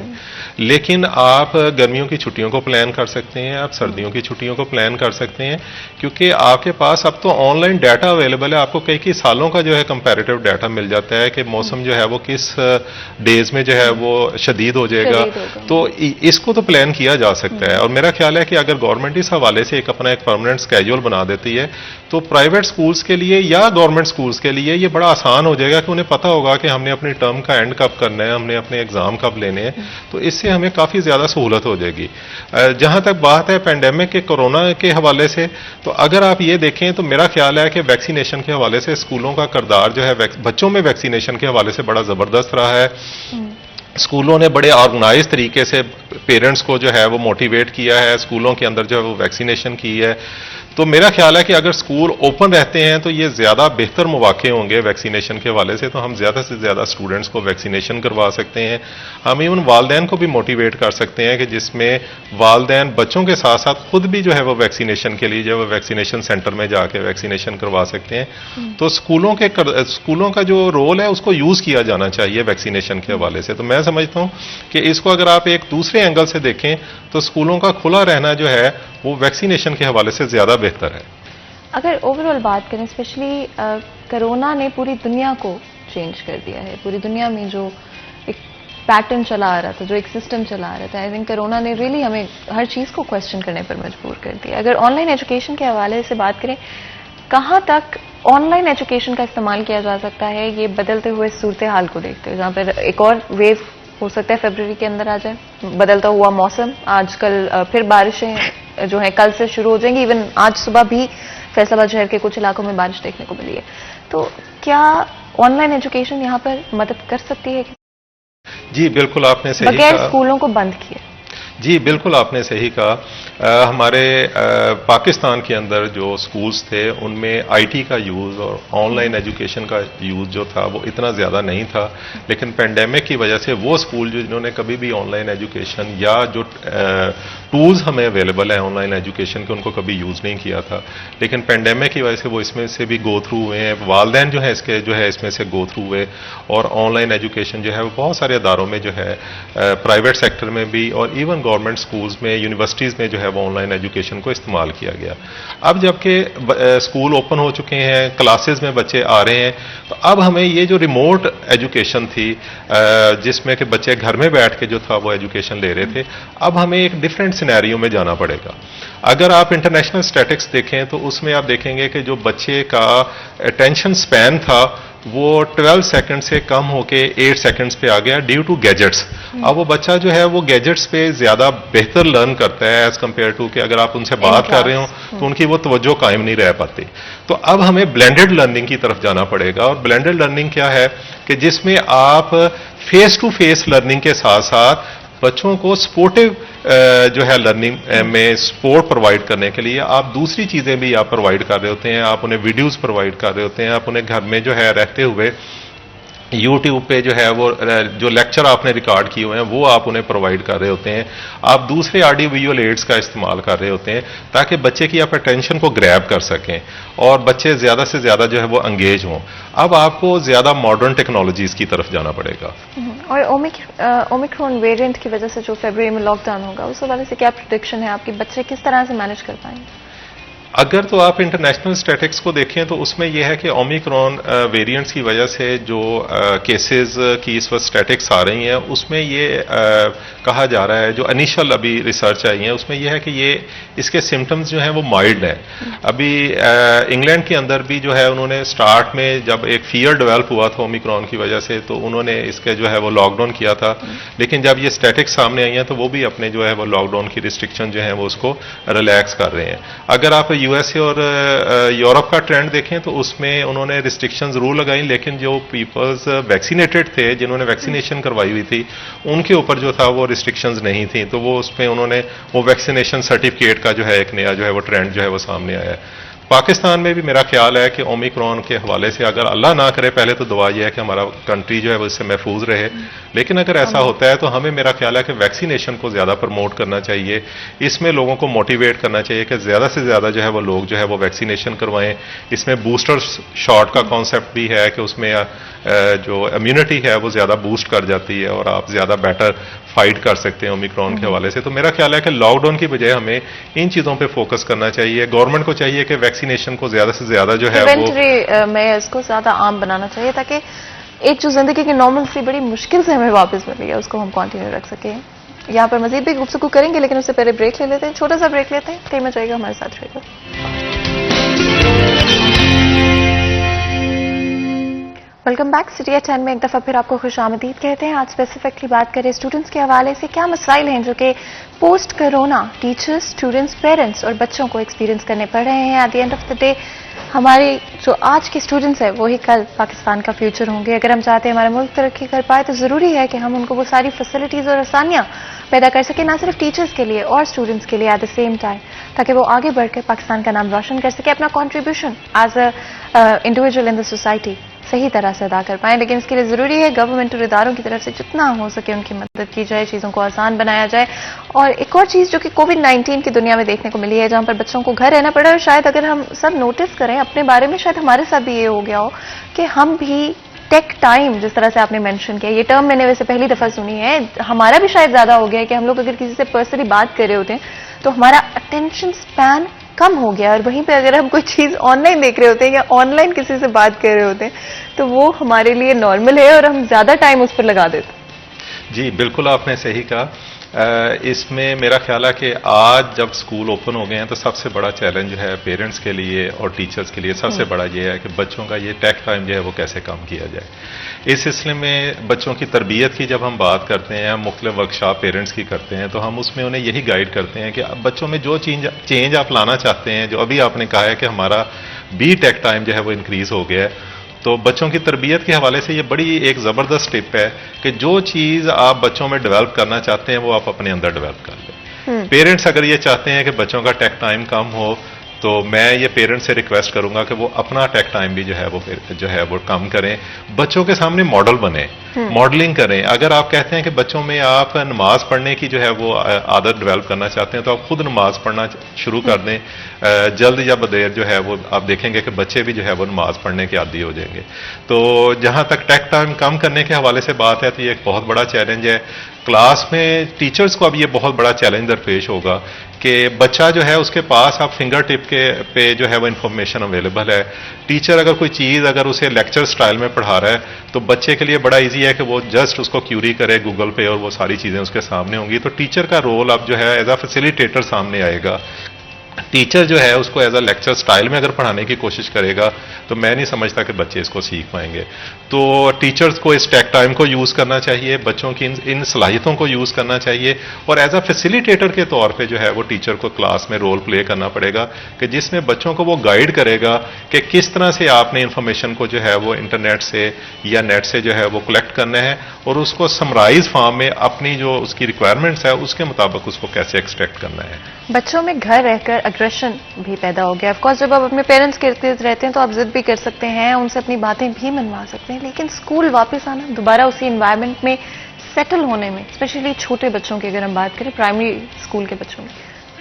Speaker 3: लेकिन आप गर्मियों की छुट्टियों को प्लान कर सकते हैं, आप सर्दियों की छुट्टियों को प्लान कर सकते हैं, क्योंकि आपके पास अब तो ऑनलाइन डाटा अवेलेबल है। आपको कई सालों का जो है कंपैरेटिव डाटा मिल जाता है कि मौसम जो है वो किस डेज में जो है वो शदीद हो जाएगा, तो इसको तो प्लान किया जा सकता है। और मेरा ख्याल है कि अगर गवर्नमेंट इस हवाले से अपना एक परमानेंट स्केड्यूल बना देती है तो प्राइवेट स्कूल्स के लिए या गवर्नमेंट स्कूल्स के लिए ये बड़ा आसान हो जाएगा कि उन्हें पता होगा कि हमने अपनी टर्म का एंड कब करना है, हमने अपने एग्जाम कब लेने हैं, तो इससे हमें काफी ज्यादा सहूलत हो जाएगी। जहां तक बात है पेंडेमिक के कोरोना के हवाले से, तो अगर आप ये देखें तो मेरा ख्याल है कि वैक्सीनेशन के हवाले से स्कूलों का किरदार जो है बच्चों में वैक्सीनेशन के हवाले से बड़ा जबरदस्त रहा है। स्कूलों ने बड़े ऑर्गेनाइज तरीके से पेरेंट्स को जो है वो मोटिवेट किया है, स्कूलों के अंदर जो है वो वैक्सीनेशन की है। तो मेरा ख्याल है कि अगर स्कूल ओपन रहते हैं तो ये ज्यादा बेहतर मौके होंगे वैक्सीनेशन के हवाले से, तो हम ज्यादा से ज्यादा स्टूडेंट्स को वैक्सीनेशन करवा सकते हैं। हम इवन वालिदैन को भी मोटिवेट कर सकते हैं कि जिसमें वालिदैन बच्चों के साथ साथ खुद भी जो है वो वैक्सीनेशन के लिए जो है वैक्सीनेशन सेंटर में जाके वैक्सीनेशन करवा सकते हैं। तो स्कूलों का जो रोल है उसको यूज किया जाना चाहिए वैक्सीनेशन के हवाले से। तो मैं समझता हूं कि इसको अगर आप एक दूसरे एंगल से देखें तो स्कूलों का खुला रहना जो है वो वैक्सीनेशन के हवाले से ज्यादा बेहतर है।
Speaker 1: अगर ओवरऑल बात करें, स्पेशली कोरोना ने पूरी दुनिया को चेंज कर दिया है। पूरी दुनिया में जो एक पैटर्न चला आ रहा था, जो एक सिस्टम चला आ रहा था, आई थिंक कोरोना ने रियली हमें हर चीज़ को क्वेश्चन करने पर मजबूर कर दिया। अगर ऑनलाइन एजुकेशन के हवाले से बात करें, कहाँ तक ऑनलाइन एजुकेशन का इस्तेमाल किया जा सकता है ये बदलते हुए सूरत हाल को देखते हुए, जहाँ पर एक और वेव हो सकता है फरवरी के अंदर आ जाए, बदलता हुआ मौसम, आजकल फिर बारिशें जो है कल से शुरू हो जाएंगी। इवन आज सुबह भी फैसलाबाद शहर के कुछ इलाकों में बारिश देखने को मिली है। तो क्या ऑनलाइन एजुकेशन यहाँ पर मदद कर सकती है?
Speaker 3: जी बिल्कुल आपने सही
Speaker 1: बगैर
Speaker 3: कहा।
Speaker 1: स्कूलों को बंद किए।
Speaker 3: जी बिल्कुल आपने सही कहा। हमारे पाकिस्तान के अंदर जो स्कूल्स थे उनमें आईटी का यूज़ और ऑनलाइन एजुकेशन का यूज़ जो था वो इतना ज़्यादा नहीं था, लेकिन पेंडेमिक की वजह से वो स्कूल जिन्होंने कभी भी ऑनलाइन एजुकेशन या जो टूल्स हमें अवेलेबल है ऑनलाइन एजुकेशन के उनको कभी यूज़ नहीं किया था, लेकिन पेंडेमिक की वजह से वो इसमें से भी गो थ्रू हुए हैं। वालदैन जो है इसमें से गो थ्रू हुए और ऑनलाइन एजुकेशन जो है वो बहुत सारे अदारों में जो है प्राइवेट सेक्टर में भी और इवन गवर्नमेंट स्कूल्स में यूनिवर्सिटीज़ में जो है वो ऑनलाइन एजुकेशन को इस्तेमाल किया गया। अब जबकि स्कूल ओपन हो चुके हैं, क्लासेस में बच्चे आ रहे हैं, तो अब हमें ये जो रिमोट एजुकेशन थी जिसमें कि बच्चे घर में बैठ के जो था वो एजुकेशन ले रहे थे, अब हमें एक डिफरेंट सिनेरियो में जाना पड़ेगा। अगर आप इंटरनेशनल स्टैटिस्टिक्स देखें तो उसमें आप देखेंगे कि जो बच्चे का अटेंशन स्पैन था वो 12 सेकंड से कम होके 8 सेकंड्स पे आ गया ड्यू टू गैजेट्स। अब वो बच्चा जो है वो गैजेट्स पे ज्यादा बेहतर लर्न करता है एज कंपेयर टू कि अगर आप उनसे बात कर रहे हो तो उनकी वो तवज्जो कायम नहीं रह पाती। तो अब हमें ब्लेंडेड लर्निंग की तरफ जाना पड़ेगा। और ब्लेंडेड लर्निंग क्या है कि जिसमें आप फेस टू फेस लर्निंग के साथ साथ बच्चों को स्पोर्टिव जो है लर्निंग में सपोर्ट प्रोवाइड करने के लिए आप दूसरी चीजें भी आप प्रोवाइड कर रहे होते हैं। आप उन्हें वीडियोस प्रोवाइड कर रहे होते हैं, आप उन्हें घर में जो है रहते हुए YouTube पे जो है वो जो लेक्चर आपने रिकॉर्ड किए हुए हैं वो आप उन्हें प्रोवाइड कर रहे होते हैं। आप दूसरे ऑडियो विजुअल एड्स का इस्तेमाल कर रहे होते हैं ताकि बच्चे की आप अटेंशन को ग्रैब कर सकें और बच्चे ज्यादा से ज्यादा जो है वो एंगेज हों। अब आपको ज्यादा मॉडर्न टेक्नोलॉजीज की तरफ जाना पड़ेगा।
Speaker 1: और ओमिक्रॉन वेरिएंट की वजह से जो फरवरी में लॉकडाउन होगा उस हवाले से क्या प्रेडिक्शन है आपकी? बच्चे किस तरह से मैनेज कर पाएंगे?
Speaker 3: अगर तो आप इंटरनेशनल स्टैटिस्टिक्स को देखें तो उसमें यह है कि ओमिक्रॉन वेरिएंट्स की वजह से जो केसेस की इस वक्त स्टैटिक्स आ रही हैं उसमें ये कहा जा रहा है, जो इनिशियल अभी रिसर्च आई है उसमें यह है कि ये इसके सिम्टम्स जो हैं वो माइल्ड हैं। अभी इंग्लैंड के अंदर भी जो है उन्होंने स्टार्ट में जब एक फियर डेवलप हुआ था ओमिक्रॉन की वजह से तो उन्होंने इसके जो है वो लॉकडाउन किया था, लेकिन जब ये स्टैटिक्स सामने आई हैं तो वो भी अपने जो है वो लॉकडाउन की रिस्ट्रिक्शन जो है वो उसको रिलैक्स कर रहे हैं। अगर आप यूएसए और यूरोप का ट्रेंड देखें तो उसमें उन्होंने रिस्ट्रिक्शंस जरूर लगाई, लेकिन जो पीपल्स वैक्सीनेटेड थे जिन्होंने वैक्सीनेशन करवाई हुई थी उनके ऊपर जो था वो रिस्ट्रिक्शंस नहीं थी, तो वो उसमें उन्होंने वो वैक्सीनेशन सर्टिफिकेट का जो है एक नया जो है वो ट्रेंड जो है वो सामने आया है। पाकिस्तान में भी मेरा ख्याल है कि ओमिक्रॉन के हवाले से अगर अल्लाह ना करे, पहले तो दुआ यह है कि हमारा कंट्री जो है वो इससे महफूज रहे, लेकिन अगर ऐसा होता है तो हमें मेरा ख्याल है कि वैक्सीनेशन को ज्यादा प्रमोट करना चाहिए। इसमें लोगों को मोटिवेट करना चाहिए कि ज्यादा से ज्यादा जो है वो लोग जो है वो वैक्सीनेशन करवाएं। इसमें बूस्टर शॉट का कॉन्सेप्ट भी है कि उसमें जो इम्यूनिटी है वो ज्यादा बूस्ट कर जाती है और आप ज्यादा बेटर फाइट कर सकते हैं ओमिक्रॉन के हवाले से। तो मेरा ख्याल है कि लॉकडाउन की बजाय हमें इन चीजों पे फोकस करना चाहिए। गवर्नमेंट को चाहिए कि वैक्सीनेशन को ज्यादा से ज्यादा जो है वो
Speaker 1: में इसको ज्यादा आम बनाना चाहिए ताकि एक जो जिंदगी की नॉर्मल सी बड़ी मुश्किल से हमें वापस मिली है उसको हम कंटिन्यू रख सकें। यहाँ पर मजीद भी गुफ्तगू करेंगे, लेकिन उससे पहले ब्रेक ले लेते हैं, छोटा सा ब्रेक लेते हैं। कहीं में जाएगा, हमारे साथ रहेगा। Welcome back. सिटी एट 10 में एक दफा फिर आपको खुशामदीद कहते हैं। आज स्पेसिफिकली बात करें स्टूडेंट्स के हवाले से क्या मसाइल हैं जो कि post corona teachers, students, parents और बच्चों को एक्सपीरियंस करने पड़ रहे हैं। At the end of the day हमारे जो आज के स्टूडेंट्स हैं वही कल पाकिस्तान का फ्यूचर होंगे। अगर हम चाहते हैं हमारा मुल्क तरक्की कर पाए तो जरूरी है कि हम उनको वो सारी फैसिलिटीज और आसानियां पैदा कर सके, ना सिर्फ टीचर्स के लिए और स्टूडेंट्स के लिए एट द सेम टाइम, ताकि वो आगे बढ़कर पाकिस्तान का नाम रोशन कर सके, अपना contribution as a individual in the society सही तरह से अदा कर पाएं। लेकिन इसके लिए जरूरी है गवर्नमेंट और इदारों की तरफ से जितना हो सके उनकी मदद की जाए, चीजों को आसान बनाया जाए। और एक और चीज जो कि कोविड-19 की दुनिया में देखने को मिली है, जहां पर बच्चों को घर रहना पड़ा, और शायद अगर हम सब नोटिस करें अपने बारे में, शायद हमारे साथ भी ये हो गया हो कि हम भी टेक टाइम, जिस तरह से आपने मेंशन किया, ये टर्म मैंने वैसे पहली दफा सुनी है, हमारा भी शायद ज्यादा हो गया है कि हम लोग अगर किसी से पर्सनली बात कर रहे होते हैं तो हमारा अटेंशन स्पैन कम हो गया, और वहीं पे अगर हम कोई चीज ऑनलाइन देख रहे होते हैं या ऑनलाइन किसी से बात कर रहे होते हैं तो वो हमारे लिए नॉर्मल है और हम ज्यादा टाइम उस पर लगा देते हैं।
Speaker 3: जी बिल्कुल आपने सही कहा। इसमें मेरा ख्याल है कि आज जब स्कूल ओपन हो गए हैं तो सबसे बड़ा चैलेंज है पेरेंट्स के लिए और टीचर्स के लिए सबसे बड़ा ये है कि बच्चों का ये टेक टाइम जो है वो कैसे कम किया जाए। इस सिलसिले में बच्चों की तरबियत की जब हम बात करते हैं, हम मुख्तलिफ वर्कशॉप पेरेंट्स की करते हैं, तो हम उसमें उन्हें यही गाइड करते हैं कि बच्चों में जो चेंज आप लाना चाहते हैं, जो अभी आपने कहा है कि हमारा बी टेक टाइम जो है वो इंक्रीज हो गया है, तो बच्चों की तरबियत के हवाले से ये बड़ी एक ज़बरदस्त टिप है कि जो चीज़ आप बच्चों में डेवलप करना चाहते हैं वो आप अपने अंदर डेवलप कर लें। पेरेंट्स अगर ये चाहते हैं कि बच्चों का टेक टाइम कम हो, तो मैं ये पेरेंट्स से रिक्वेस्ट करूंगा कि वो अपना टेक टाइम भी जो है वो कम करें, बच्चों के सामने मॉडल बने, मॉडलिंग करें। अगर आप कहते हैं कि बच्चों में आप नमाज पढ़ने की जो है वो आदत डेवलप करना चाहते हैं, तो आप खुद नमाज पढ़ना शुरू कर दें। जल्द या बदेर जो है वो आप देखेंगे कि बच्चे भी जो है वो नमाज पढ़ने के आदी हो जाएंगे। तो जहां तक टेक टाइम कम करने के हवाले से बात है, तो ये एक बहुत बड़ा चैलेंज है। क्लास में टीचर्स को अब ये बहुत बड़ा चैलेंज दरपेश होगा कि बच्चा जो है उसके पास अब फिंगर टिप पे जो है वो इंफॉर्मेशन अवेलेबल है। टीचर अगर कोई चीज़ अगर उसे लेक्चर स्टाइल में पढ़ा रहा है, तो बच्चे के लिए बड़ा इजी है कि वो जस्ट उसको क्यूरी करे गूगल पे और वो सारी चीज़ें उसके सामने होंगी। तो टीचर का रोल अब जो है एज अ फैसिलिटेटर सामने आएगा। टीचर जो है उसको एज अ लेक्चर स्टाइल में अगर पढ़ाने की कोशिश करेगा, तो मैं नहीं समझता कि बच्चे इसको सीख पाएंगे। तो टीचर्स को इस टेक टाइम को यूज़ करना चाहिए, बच्चों की इन सलाहियतों को यूज़ करना चाहिए, और एज अ फैसिलिटेटर के तौर पे जो है वो टीचर को क्लास में रोल प्ले करना पड़ेगा कि जिसमें बच्चों को वो गाइड करेगा कि किस तरह से आपने इंफॉर्मेशन को जो है वो इंटरनेट से या नेट से जो है वो कलेक्ट करना है, और उसको समराइज फॉर्म में अपनी जो उसकी रिक्वायरमेंट्स है उसके मुताबिक उसको कैसे एक्सट्रैक्ट करना है।
Speaker 1: बच्चों में घर रहकर अग्रेशन भी पैदा हो गया। ऑफकोर्स जब आप अपने पेरेंट्स के इर्द रहते हैं तो आप जिद भी कर सकते हैं, उनसे अपनी बातें भी मनवा सकते हैं, लेकिन स्कूल वापस आना, दोबारा उसी एनवायरनमेंट में सेटल होने में, स्पेशली छोटे बच्चों की अगर हम बात करें, प्राइमरी स्कूल के बच्चों में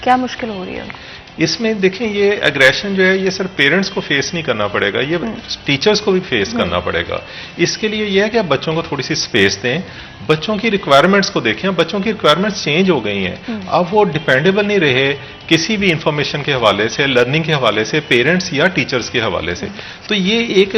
Speaker 1: क्या मुश्किल हो रही है उनको?
Speaker 3: इसमें देखें, ये एग्रेशन जो है ये सिर्फ पेरेंट्स को फेस नहीं करना पड़ेगा, ये टीचर्स को भी फेस करना पड़ेगा। इसके लिए ये है कि आप बच्चों को थोड़ी सी स्पेस दें, बच्चों की रिक्वायरमेंट्स को देखें। बच्चों की रिक्वायरमेंट्स चेंज हो गई हैं, अब वो डिपेंडेबल नहीं रहे किसी भी इंफॉर्मेशन के हवाले से, लर्निंग के हवाले से, पेरेंट्स या टीचर्स के हवाले से। तो ये एक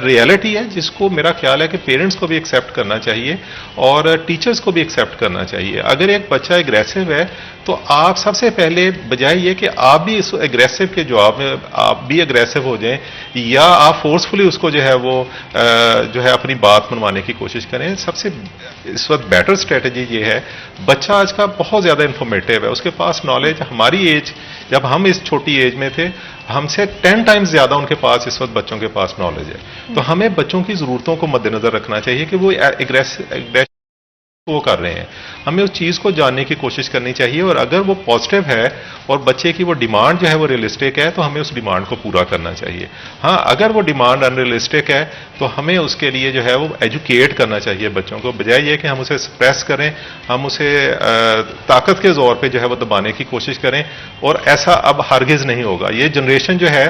Speaker 3: रियलिटी है जिसको मेरा ख्याल है कि पेरेंट्स को भी एक्सेप्ट करना चाहिए और टीचर्स को भी एक्सेप्ट करना चाहिए। अगर एक बच्चा एग्रेसिव है, तो आप सबसे पहले बजाय ये कि आप भी इस एग्रेसिव के जवाब में आप भी एग्रेसिव हो जाएं, या आप फोर्सफुली उसको जो है वो जो है अपनी बात मनवाने की कोशिश करें। सबसे इस वक्त बेटर स्ट्रेटजी ये है, बच्चा आज का बहुत ज्यादा इंफॉर्मेटिव है, उसके पास नॉलेज, हमारी एज जब हम इस छोटी एज में थे, हमसे 10 टाइम्स ज्यादा उनके पास इस वक्त बच्चों के पास नॉलेज है। तो हमें बच्चों की जरूरतों को मद्देनजर रखना चाहिए कि वो एग्रेसिव वो कर रहे हैं, हमें उस चीज को जानने की कोशिश करनी चाहिए, और अगर वो पॉजिटिव है और बच्चे की वो डिमांड जो है वो रियलिस्टिक है, तो हमें उस डिमांड को पूरा करना चाहिए। हाँ, अगर वो डिमांड अनरियलिस्टिक है, तो हमें उसके लिए जो है वो एजुकेट करना चाहिए बच्चों को, बजाय ये कि हम उसे सप्रेस करें, हम उसे ताकत के जोर पे जो है वो दबाने की कोशिश करें। और ऐसा अब हरगिज नहीं होगा। ये जनरेशन जो है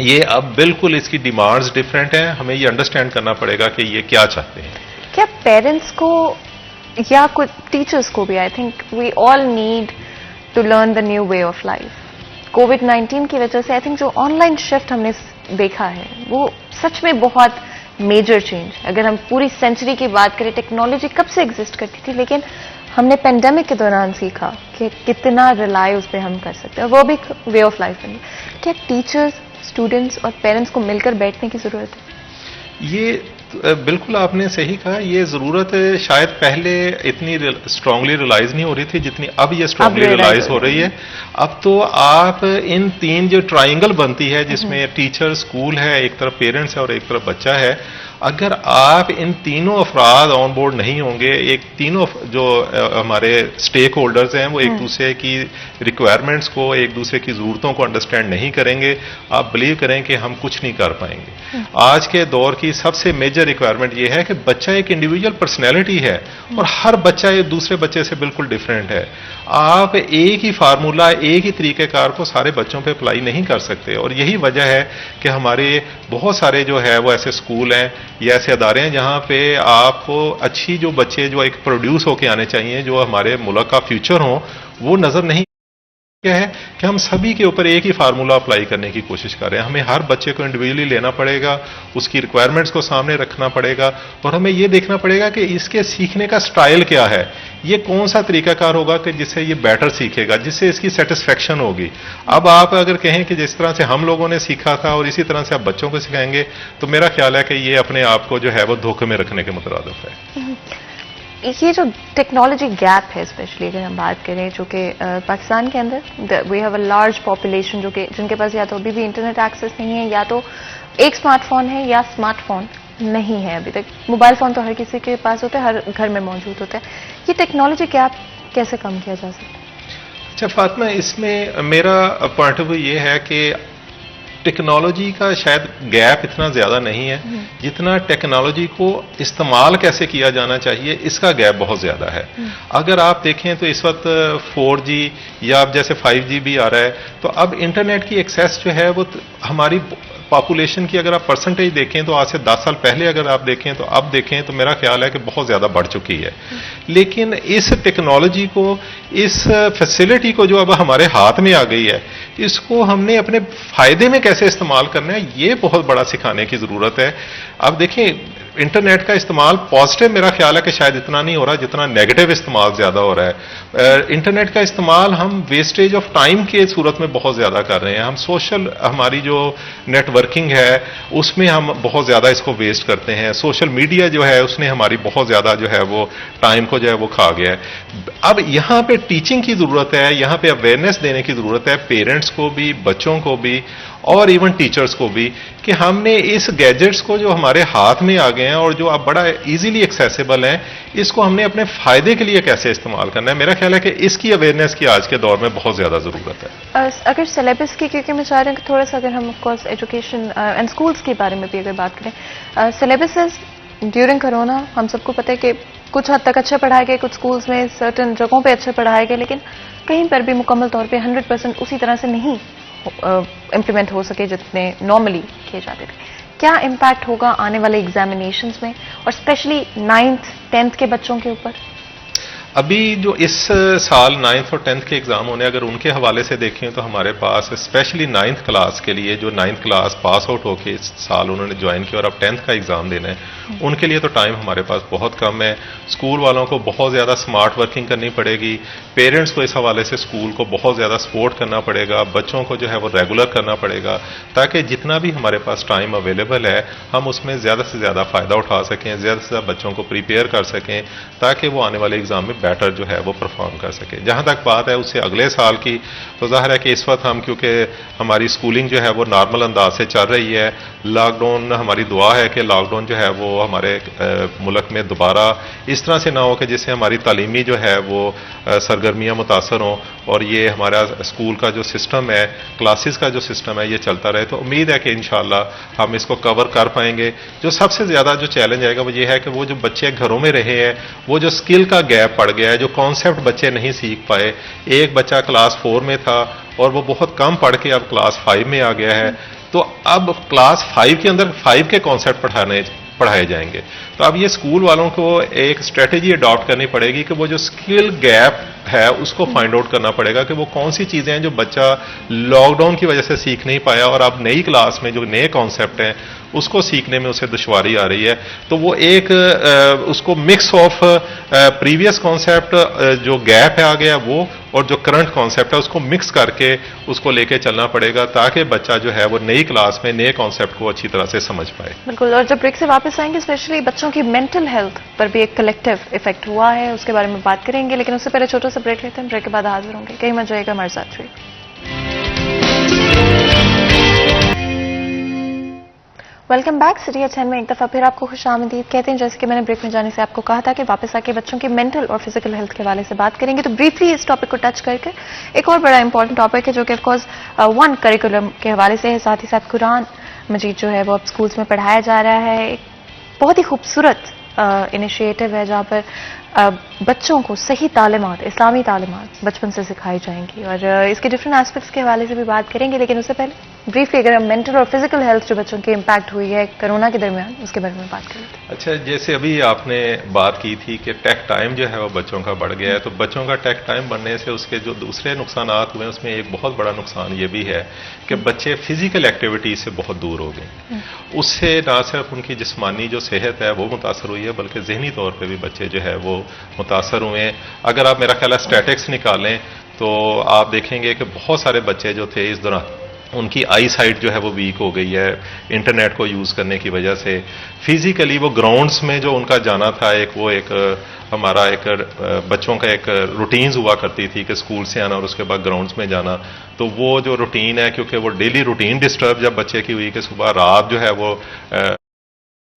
Speaker 3: ये अब बिल्कुल इसकी डिमांड्स डिफरेंट हैं, हमें ये अंडरस्टैंड करना पड़ेगा कि ये क्या चाहते हैं।
Speaker 1: क्या पेरेंट्स को या कुछ टीचर्स को भी, I think we all need to learn the new way of life. कोविड-19 की वजह से आई थिंक जो ऑनलाइन शिफ्ट हमने देखा है वो सच में बहुत मेजर चेंज। अगर हम पूरी सेंचुरी की बात करें, टेक्नोलॉजी कब से एग्जिस्ट करती थी, लेकिन हमने पेंडेमिक के दौरान सीखा कि कितना रिलाई उस पर हम कर सकते हैं, और वो भी वे ऑफ लाइफ बनी। क्या टीचर्स, स्टूडेंट्स और पेरेंट्स को मिलकर बैठने की जरूरत है?
Speaker 3: ये बिल्कुल आपने सही कहा, ये जरूरत शायद पहले इतनी स्ट्रांगली रियलाइज नहीं हो रही थी जितनी अब ये स्ट्रांगली रियलाइज हो रही है। अब तो आप इन तीन जो ट्राइंगल बनती है, जिसमें टीचर, स्कूल है एक तरफ, पेरेंट्स है और एक तरफ बच्चा है, अगर आप इन तीनों अफराद ऑन बोर्ड नहीं होंगे, एक तीनों जो हमारे स्टेक होल्डर्स हैं वो एक दूसरे की रिक्वायरमेंट्स को, एक दूसरे की जरूरतों को अंडरस्टैंड नहीं करेंगे, आप बिलीव करें कि हम कुछ नहीं कर पाएंगे। आज के दौर की सबसे मेजर रिक्वायरमेंट ये है कि बच्चा एक इंडिविजुअल पर्सनैलिटी है, और हर बच्चा एक दूसरे बच्चे से बिल्कुल डिफरेंट है। आप एक ही फार्मूला, एक ही तरीकेकार को सारे बच्चों पे अप्लाई नहीं कर सकते, और यही वजह है कि हमारे बहुत सारे जो है वो ऐसे स्कूल हैं या ऐसे अदारे हैं जहां पे आपको अच्छी जो बच्चे जो एक प्रोड्यूस होके आने चाहिए, जो हमारे मुल्क का फ्यूचर हो, वो नजर नहीं क्या है कि हम सभी के ऊपर एक ही फार्मूला अप्लाई करने की कोशिश कर रहे हैं। हमें हर बच्चे को इंडिविजुअली लेना पड़ेगा, उसकी रिक्वायरमेंट्स को सामने रखना पड़ेगा और हमें यह देखना पड़ेगा कि इसके सीखने का स्टाइल क्या है, ये कौन सा तरीकाकार होगा कि जिससे ये बेटर सीखेगा, जिससे इसकी सेटिस्फेक्शन होगी। अब आप अगर कहें कि जिस तरह से हम लोगों ने सीखा था और इसी तरह से आप बच्चों को सिखाएंगे, तो मेरा ख्याल है कि ये अपने आप को जो है वो धोखे में रखने के मुतरादिफ है।
Speaker 1: ये जो टेक्नोलॉजी गैप है, स्पेशली अगर हम बात करें, जो कि पाकिस्तान के अंदर we have a large population जो कि जिनके पास या तो अभी भी इंटरनेट एक्सेस नहीं है, या तो एक स्मार्टफोन है या स्मार्टफोन नहीं है अभी तक। मोबाइल फोन तो हर किसी के पास होता है, हर घर में मौजूद होता है। ये टेक्नोलॉजी गैप कैसे कम किया जा सकता है?
Speaker 3: अच्छा फातिमा, इसमें मेरा पॉइंट ऑफ व्यू ये है कि टेक्नोलॉजी का शायद गैप इतना ज्यादा नहीं है जितना टेक्नोलॉजी को इस्तेमाल कैसे किया जाना चाहिए इसका गैप बहुत ज्यादा है। अगर आप देखें तो इस वक्त 4G या अब जैसे 5G भी आ रहा है, तो अब इंटरनेट की एक्सेस जो है वो हमारी पॉपुलेशन की अगर आप परसेंटेज देखें तो आज से 10 साल पहले अगर आप देखें तो अब देखें तो मेरा ख्याल है कि बहुत ज्यादा बढ़ चुकी है। लेकिन इस टेक्नोलॉजी को, इस फैसिलिटी को जो अब हमारे हाथ में आ गई है, इसको हमने अपने फायदे में कैसे इस्तेमाल करना है, ये बहुत बड़ा सिखाने की जरूरत है। अब देखिए इंटरनेट का इस्तेमाल पॉजिटिव मेरा ख्याल है कि शायद इतना नहीं हो रहा जितना नेगेटिव इस्तेमाल ज्यादा हो रहा है। इंटरनेट का इस्तेमाल हम वेस्टेज ऑफ टाइम के सूरत में बहुत ज्यादा कर रहे हैं। हम सोशल, हमारी जो नेटवर्किंग है उसमें हम बहुत ज्यादा इसको वेस्ट करते हैं। सोशल मीडिया जो है उसने हमारी बहुत ज्यादा जो है वो टाइम को जो है वो खा गया है। अब यहां पे टीचिंग की जरूरत है, यहां पे अवेयरनेस देने की जरूरत है पेरेंट्स को भी, बच्चों को भी और इवन टीचर्स को भी, कि हमने इस गैजेट्स को जो हमारे हाथ में आ गए हैं और जो अब बड़ा इजीली एक्सेसिबल हैं, इसको हमने अपने फायदे के लिए कैसे इस्तेमाल करना है। मेरा ख्याल है कि इसकी अवेयरनेस की आज के दौर में बहुत ज्यादा जरूरत है।
Speaker 1: अगर सिलेबस की, क्योंकि मैं चाह रही हूँ कि थोड़ा सा अगर हम ऑफकोर्स एजुकेशन एंड स्कूल्स के बारे में भी अगर बात करें, सिलेबसेस ड्यूरिंग कोरोना हम सबको पता है कि कुछ हद तक अच्छे पढ़ाए गए, कुछ स्कूल्स में सर्टन जगहों पे अच्छे पढ़ाए गए, लेकिन कहीं पर भी मुकम्मल तौर पे 100% उसी तरह से नहीं इम्प्लीमेंट हो सके जितने नॉर्मली किए जाते थे। क्या इम्पैक्ट होगा आने वाले एग्जामिनेशंस में और स्पेशली 9th 10th के बच्चों के ऊपर?
Speaker 3: अभी जो इस साल 9th और 10th के एग्जाम होने, अगर उनके हवाले से देखें तो हमारे पास स्पेशली 9th क्लास के लिए, जो 9th क्लास पास आउट होके इस साल उन्होंने ज्वाइन किया और अब 10th का एग्जाम देना है, उनके लिए तो टाइम हमारे पास बहुत कम है। स्कूल वालों को बहुत ज्यादा स्मार्ट वर्किंग करनी पड़ेगी, पेरेंट्स को इस हवाले से स्कूल को बहुत ज्यादा सपोर्ट करना पड़ेगा, बच्चों को जो है वो रेगुलर करना पड़ेगा, ताकि जितना भी हमारे पास टाइम अवेलेबल है हम उसमें ज्यादा से ज्यादा फायदा उठा सकें, ज्यादा से ज्यादा बच्चों को प्रिपेयर कर सकें, ताकि वो आने वाले एग्जाम में बेटर जो है वो परफॉर्म कर सके। जहां तक बात है उससे अगले साल की, तो जाहिर है कि इस वक्त हम, क्योंकि हमारी स्कूलिंग जो है वो नॉर्मल अंदाज से चल रही है, लॉकडाउन, हमारी दुआ है कि लॉकडाउन जो है वो हमारे मुल्क में दोबारा इस तरह से ना हो कि जिससे हमारी तालीमी जो है वो सरगर्मियां मुतासर हों और ये हमारा स्कूल का जो सिस्टम है, क्लासेस का जो सिस्टम है, ये चलता रहे। तो उम्मीद है कि इंशाल्लाह हम इसको कवर कर पाएंगे। जो सबसे ज्यादा जो चैलेंज आएगा वो ये है कि वो जो बच्चे घरों में रहे हैं, वो जो स्किल का गैप पड़ गया है, जो कॉन्सेप्ट बच्चे नहीं सीख पाए। एक बच्चा क्लास 4 में था और वो बहुत कम पढ़ के अब क्लास 5 में आ गया है, तो अब क्लास 5 के अंदर 5 के कॉन्सेप्ट पढ़ाए जाएंगे। तो अब ये स्कूल वालों को एक स्ट्रेटेजी अडॉप्ट करनी पड़ेगी कि वो जो स्किल गैप है उसको फाइंड आउट करना पड़ेगा कि वो कौन सी चीजें हैं जो बच्चा लॉकडाउन की वजह से सीख नहीं पाया और अब नई क्लास में जो नए कॉन्सेप्ट हैं उसको सीखने में उसे दुश्वारी आ रही है। तो वो एक उसको मिक्स ऑफ प्रीवियस कॉन्सेप्ट जो गैप है आ गया वो, और जो करंट कॉन्सेप्ट है उसको मिक्स करके उसको लेके चलना पड़ेगा, ताकि बच्चा जो है वो नई क्लास में नए कॉन्सेप्ट को अच्छी तरह से समझ पाए।
Speaker 1: बिल्कुल। और जब ब्रेक से वापस आएंगे, स्पेशली बच्चों की मेंटल हेल्थ पर भी एक कलेक्टिव इफेक्ट हुआ है, उसके बारे में बात करेंगे, लेकिन उससे पहले छोटा सा ब्रेक लेते हैं। ब्रेक के बाद हाजिर होंगे। कहीं मत जाइएगा, हमारे साथ रहिए। Welcome back. सिटी एट 10 में एक दफा फिर आपको खुशामदीद कहते हैं। जैसे कि मैंने ब्रेक में जाने से आपको कहा था कि वापस आके बच्चों की मेंटल और फिजिकल हेल्थ के हवाले से बात करेंगे, तो ब्रीफली इस टॉपिक को टच करके एक और बड़ा इंपॉर्टेंट टॉपिक है जो कि ऑफकोर्स वन करिकुलम के हवाले से है, साथ ही साथ कुरान मजीद जो है वो अब स्कूल्स में पढ़ाया जा रहा है। एक बहुत ही खूबसूरत इनिशिएटिव है जहाँ पर बच्चों को सही तालीमात, इस्लामी तालीमात बचपन से सिखाई जाएंगी और इसके डिफरेंट एस्पेक्ट्स के हवाले से भी बात करेंगे, लेकिन उससे पहले ब्रीफली अगर हम मेंटल और फिजिकल हेल्थ जो बच्चों की इम्पैक्ट हुई है कोरोना के दरमियान, उसके बारे में बात कर लेते हैं।
Speaker 3: अच्छा, जैसे अभी आपने बात की थी कि टेक टाइम जो है वो बच्चों का बढ़ गया है, तो बच्चों का टेक टाइम बढ़ने से उसके जो दूसरे नुकसान हुए हैं उसमें एक बहुत बड़ा नुकसान ये भी है कि बच्चे फिजिकल एक्टिविटी से बहुत दूर हो गए। उससे ना सिर्फ उनकी जिस्मानी जो सेहत है वो मुतासर हुई है, बल्कि जहनी तौर पर भी बच्चे जो है वो मुतासर हुए हैं। अगर आप मेरा ख्याल है स्टैटिक्स निकालें तो आप देखेंगे कि बहुत सारे बच्चे जो थे इस दौरान उनकी आई साइट जो है वो वीक हो गई है इंटरनेट को यूज़ करने की वजह से। फिजिकली वो ग्राउंड्स में जो उनका जाना था, हमारा एक बच्चों का एक रूटीन्स हुआ करती थी कि स्कूल से आना और उसके बाद ग्राउंड्स में जाना, तो वो जो रूटीन है, क्योंकि वो डेली रूटीन डिस्टर्ब जब बच्चे की हुई कि सुबह रात जो है वो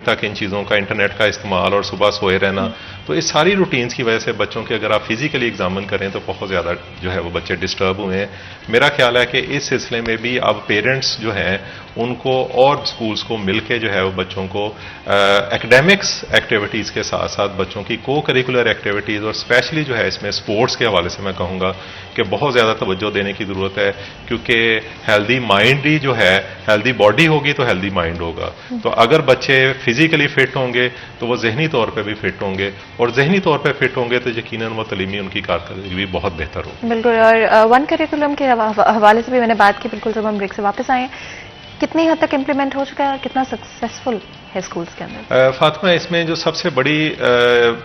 Speaker 3: तक इन चीज़ों का इंटरनेट का इस्तेमाल और सुबह सोए रहना, तो इस सारी रूटीन्स की वजह से बच्चों के अगर आप फिजिकली एग्जामिन करें तो बहुत ज़्यादा जो है वो बच्चे डिस्टर्ब हुए हैं। मेरा ख्याल है कि इस सिलसिले में भी अब पेरेंट्स जो हैं उनको और स्कूल्स को मिलके जो है वो बच्चों को एकेडमिक्स एक्टिविटीज़ के साथ साथ बच्चों की को करिकुलर एक्टिविटीज़ और स्पेशली जो है इसमें स्पोर्ट्स के हवाले से मैं कहूँगा कि बहुत ज़्यादा तवज्जो देने की ज़रूरत है, क्योंकि हेल्दी माइंड ही जो है, हेल्दी बॉडी होगी तो हेल्दी माइंड होगा। तो अगर बच्चे फिजिकली फिट होंगे तो वो जहनी तौर पे भी फिट होंगे, और जहनी तौर पे फिट होंगे तो यकीनन वो तलीमी उनकी कारकर्दगी भी बहुत बेहतर होगी।
Speaker 1: बिल्कुल, और वन करिकुलम के हवाले से भी मैंने बात की, बिल्कुल जब हम ब्रेक से वापस आए, कितनी हद तक इम्प्लीमेंट हो चुका है और कितना सक्सेसफुल है स्कूल्स के अंदर?
Speaker 3: फातिमा, इसमें जो सबसे बड़ी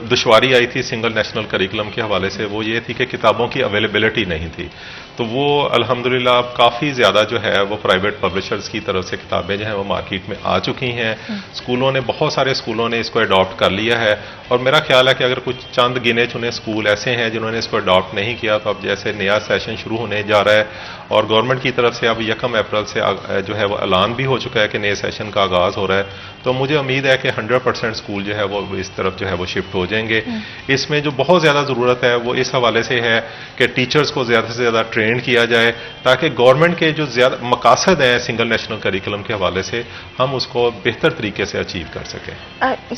Speaker 3: दुश्वारी आई थी सिंगल नेशनल करिकुलम के हवाले से वो ये थी कि किताबों की अवेलेबिलिटी नहीं थी। तो वो अल्हम्दुलिल्लाह अब काफ़ी ज़्यादा जो है वो प्राइवेट पब्लिशर्स की तरफ से किताबें जो हैं वो मार्केट में आ चुकी हैं। स्कूलों ने, बहुत सारे स्कूलों ने इसको अडॉप्ट कर लिया है, और मेरा ख्याल है कि अगर कुछ चंद गिने चुने स्कूल ऐसे हैं जिन्होंने इसको अडॉप्ट नहीं किया, तो अब जैसे नया सेशन शुरू होने जा रहा है और गवर्नमेंट की तरफ से अब 1 अप्रैल से जो है वो ऐलान भी हो चुका है कि नए सेशन का आगाज़ हो रहा है, तो मुझे उम्मीद है कि 100% स्कूल जो है वो इस तरफ जो है वो शिफ्ट हो जाएंगे। इसमें जो बहुत ज़्यादा ज़रूरत है वो इस हवाले से है कि टीचर्स को ज़्यादा से ज़्यादा ट्रेंड किया जाए, ताकि गवर्नमेंट के जो ज़्यादा मकासद हैं सिंगल नेशनल करिकुलम के हवाले से हम उसको बेहतर तरीके से अचीव कर सकें।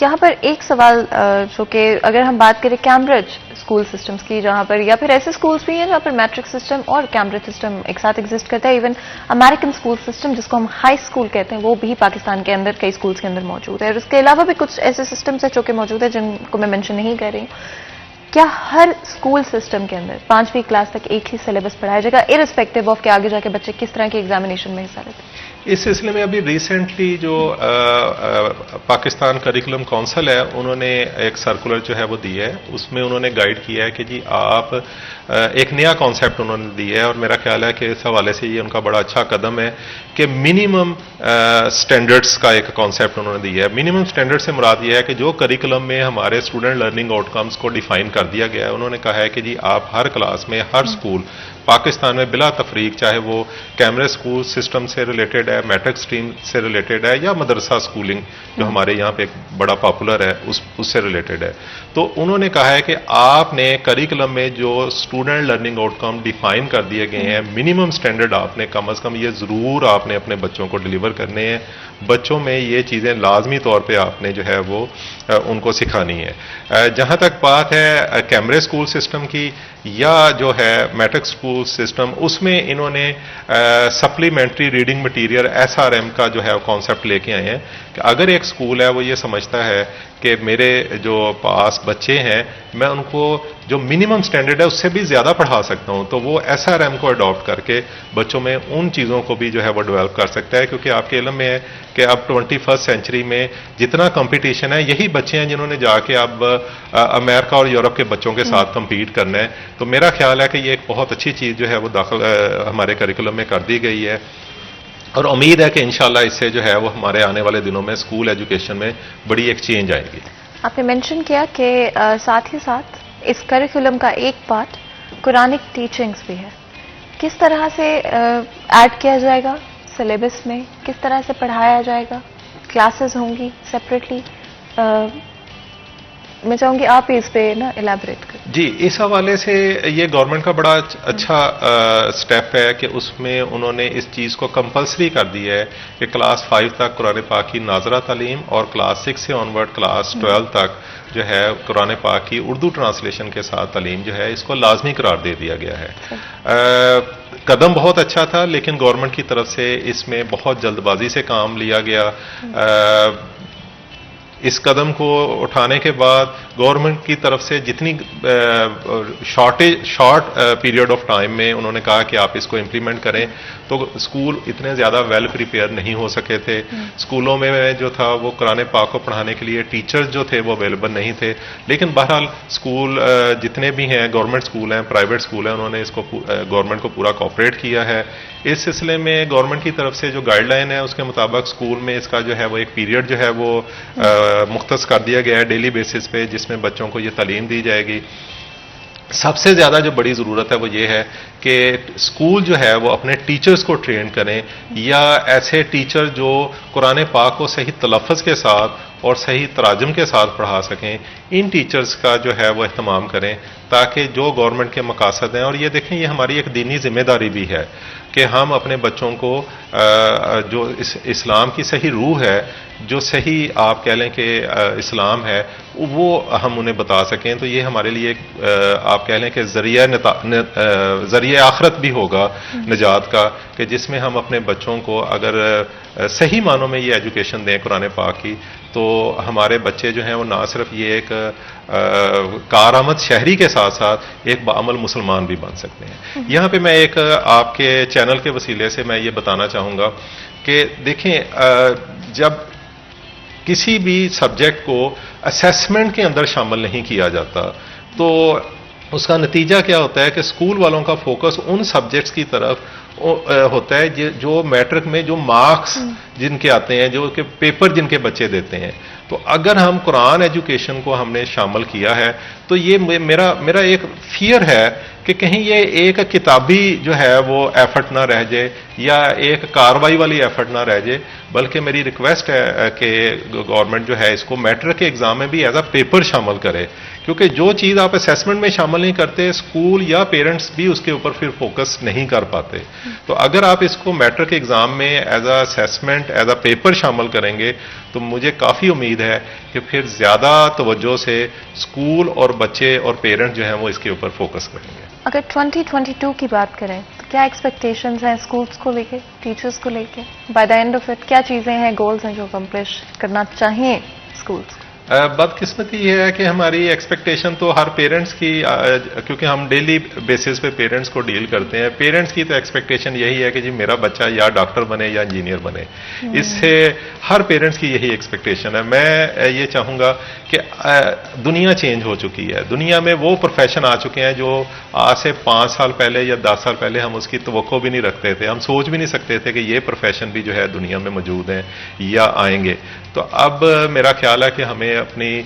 Speaker 1: यहाँ पर एक सवाल जो कि अगर हम बात करें कैम्ब्रिज स्कूल सिस्टम्स की, जहाँ पर या फिर ऐसे स्कूल्स भी हैं जहाँ पर मैट्रिक सिस्टम और कैम्ब्रिज सिस्टम एक साथ एग्जिस्ट करता है, इवन अमेरिकन स्कूल सिस्टम जिसको हम हाई स्कूल कहते हैं वो भी पाकिस्तान के अंदर कई स्कूल्स के अंदर मौजूद है, और उसके अलावा भी कुछ ऐसे सिस्टम्स है जो कि मौजूद है जिनको मैं मेंशन नहीं कर रही हूँ। क्या हर स्कूल सिस्टम के अंदर 5वीं क्लास तक एक ही सिलेबस पढ़ाया जाएगा, इररिस्पेक्टिव ऑफ के आगे जाके बच्चे किस तरह के एग्जामिनेशन में हिस्सा लेते हैं?
Speaker 3: इस सिलसिले में अभी रिसेंटली जो पाकिस्तान करिकुलम काउंसिल है उन्होंने एक सर्कुलर जो है वो दी है, उसमें उन्होंने गाइड किया है कि जी आप एक नया कॉन्सेप्ट उन्होंने दिया है, और मेरा ख्याल है कि इस हवाले से ये उनका बड़ा अच्छा कदम है कि मिनिमम स्टैंडर्ड्स का एक कॉन्सेप्ट उन्होंने दिया है। मिनिमम स्टैंडर्ड से मुराद ये है कि जो करिकुलम में हमारे स्टूडेंट लर्निंग आउटकम्स को डिफाइन कर दिया गया है, उन्होंने कहा है कि जी आप हर क्लास में, हर स्कूल पाकिस्तान में बिला तफरीक, चाहे वो कैमरे स्कूल सिस्टम से रिलेटेड है, मैट्रिक स्ट्रीम से रिलेटेड है, या मदरसा स्कूलिंग जो हमारे यहाँ पे एक बड़ा पॉपुलर है उससे रिलेटेड है, तो उन्होंने कहा है कि आपने करिकुलम में जो स्टूडेंट लर्निंग आउटकम डिफाइन कर दिए गए हैं, मिनिमम स्टैंडर्ड आपने कम अज़ कम ये ज़रूर आपने अपने बच्चों को डिलीवर करने हैं। बच्चों में ये चीज़ें लाजमी तौर पे आपने जो है वो उनको सिखानी है। जहाँ तक बात है कैमरे स्कूल सिस्टम की या जो है मैट्रिक स्कूल सिस्टम, उसमें इन्होंने सप्लीमेंट्री रीडिंग मटीरियल SRM का जो है कॉन्सेप्ट लेके आए हैं कि अगर एक स्कूल है वो ये समझता है कि मेरे जो पास बच्चे हैं मैं उनको जो मिनिमम स्टैंडर्ड है उससे भी ज़्यादा पढ़ा सकता हूं, तो वो SRM को अडॉप्ट करके बच्चों में उन चीज़ों को भी जो है वो डेवलप कर सकता है, क्योंकि आपके इल्म में है कि अब 21st सेंचुरी में जितना कंपटीशन है यही बच्चे हैं जिन्होंने जाके अब अमेरिका और यूरोप के बच्चों के साथ कंपीट करना है। तो मेरा ख्याल है कि ये एक बहुत अच्छी चीज़ जो है वो हमारे करिकुलम में कर दी गई है, और उम्मीद है कि इंशाल्लाह इससे जो है वो हमारे आने वाले दिनों में स्कूल एजुकेशन में बड़ी एक चेंज आएगी।
Speaker 1: आपने मेंशन किया कि साथ ही साथ इस करिकुलम का एक पार्ट कुरानिक टीचिंग्स भी है, किस तरह से ऐड किया जाएगा सिलेबस में, किस तरह से पढ़ाया जाएगा, क्लासेस होंगी सेपरेटली? मैं चाहूंगी आप इस पे ना इलैबोरेट करें।
Speaker 3: जी, इस हवाले से ये गवर्नमेंट का बड़ा अच्छा स्टेप है कि उसमें उन्होंने इस चीज़ को कंपलसरी कर दिया है कि क्लास 5 तक कुरान पाक की नाजरा तालीम और क्लास 6 से ऑनवर्ड क्लास 12 तक जो है कुरान पाक की उर्दू ट्रांसलेशन के साथ तालीम जो है इसको लाजमी करार दे दिया गया है। कदम बहुत अच्छा था, लेकिन गवर्नमेंट की तरफ से इसमें बहुत जल्दबाजी से काम लिया गया। इस कदम को उठाने के बाद गवर्नमेंट की तरफ से जितनी शॉर्ट पीरियड ऑफ टाइम में उन्होंने कहा कि आप इसको इम्प्लीमेंट करें, तो स्कूल इतने ज़्यादा वेल प्रिपेयर नहीं हो सके थे। स्कूलों में जो था वो कुरान पाक को पढ़ाने के लिए टीचर्स जो थे वो अवेलेबल नहीं थे। लेकिन बहरहाल स्कूल जितने भी हैं, गवर्नमेंट स्कूल हैं, प्राइवेट स्कूल हैं, उन्होंने इसको गवर्नमेंट को पूरा कोऑपरेट किया है। इस सिलसिले में गवर्नमेंट की तरफ से जो गाइडलाइन है उसके मुताबिक स्कूल में इसका जो है वो एक पीरियड जो है वो मुख्तस कर दिया गया है डेली बेसिस पे, जिसमें बच्चों को ये तालीम दी जाएगी। सबसे ज़्यादा जो बड़ी ज़रूरत है वो ये है कि स्कूल जो है वो अपने टीचर्स को ट्रेन करें, या ऐसे टीचर जो कुरान पाक को सही तलफ़्फ़ुज़ के साथ और सही तराजम के साथ पढ़ा सकें, इन टीचर्स का जो है वो एहतमाम करें, ताकि जो गवर्नमेंट के मकासद हैं, और ये देखें ये हमारी एक दीनी जिम्मेदारी भी है कि हम अपने बच्चों को जो इस्लाम की सही रूह है, जो सही आप कह लें कि इस्लाम है, वो हम उन्हें बता सकें। तो ये हमारे लिए आप कह लें कि ज़रिया आखरत भी होगा निजात का, कि जिसमें हम अपने बच्चों को अगर सही मानों में ये एजुकेशन दें कुरान पाक की, तो हमारे बच्चे जो हैं वो ना सिर्फ ये एक कारआमद शहरी के साथ साथ एक बाअमल मुसलमान भी बन सकते हैं। यहाँ पे मैं एक आपके चैनल के वसीले से मैं ये बताना चाहूँगा कि देखें, जब किसी भी सब्जेक्ट को असेसमेंट के अंदर शामिल नहीं किया जाता, तो उसका नतीजा क्या होता है कि स्कूल वालों का फोकस उन सब्जेक्ट्स की तरफ होता है जो मैट्रिक में जो मार्क्स जिनके आते हैं, जो कि पेपर जिनके बच्चे देते हैं। तो अगर हम कुरान एजुकेशन को हमने शामिल किया है, तो ये मेरा एक फियर है कि कहीं ये एक किताबी जो है वो एफर्ट ना रह जाए, या एक कार्रवाई वाली एफर्ट ना रह जाए, बल्कि मेरी रिक्वेस्ट है कि गवर्नमेंट जो है इसको मैट्रिक के एग्जाम में भी एज अ पेपर शामिल करे, क्योंकि जो चीज़ आप असेसमेंट में शामिल नहीं करते, स्कूल या पेरेंट्स भी उसके ऊपर फिर फोकस नहीं कर पाते। तो अगर आप इसको मैट्रिक एग्जाम में as a assessment, as a paper शामिल करेंगे, तो मुझे काफ़ी उम्मीद है कि फिर ज़्यादा तवज्जो से स्कूल और बच्चे और पेरेंट्स जो हैं वो इसके ऊपर फोकस करेंगे।
Speaker 1: अगर 2022 की बात करें तो क्या एक्सपेक्टेशंस हैं स्कूल्स को लेके, टीचर्स को लेके? By the end of it क्या चीज़ें हैं, गोल्स हैं जो अकम्प्लिश करना चाहिए स्कूल्स?
Speaker 3: बदकिस्मती ये है कि हमारी एक्सपेक्टेशन तो हर पेरेंट्स की, क्योंकि हम डेली बेसिस पे पेरेंट्स को डील करते हैं, पेरेंट्स की तो एक्सपेक्टेशन यही है कि जी मेरा बच्चा या डॉक्टर बने या इंजीनियर बने। इससे हर पेरेंट्स की यही एक्सपेक्टेशन है। मैं ये चाहूँगा कि दुनिया चेंज हो चुकी है, दुनिया में वो प्रोफेशन आ चुके हैं जो आज से 5 साल पहले या 10 साल पहले हम उसकी तवक्को भी नहीं रखते थे, हम सोच भी नहीं सकते थे कि ये प्रोफेशन भी जो है दुनिया में मौजूद हैं या आएंगे। तो अब मेरा ख्याल है कि हमें अपनी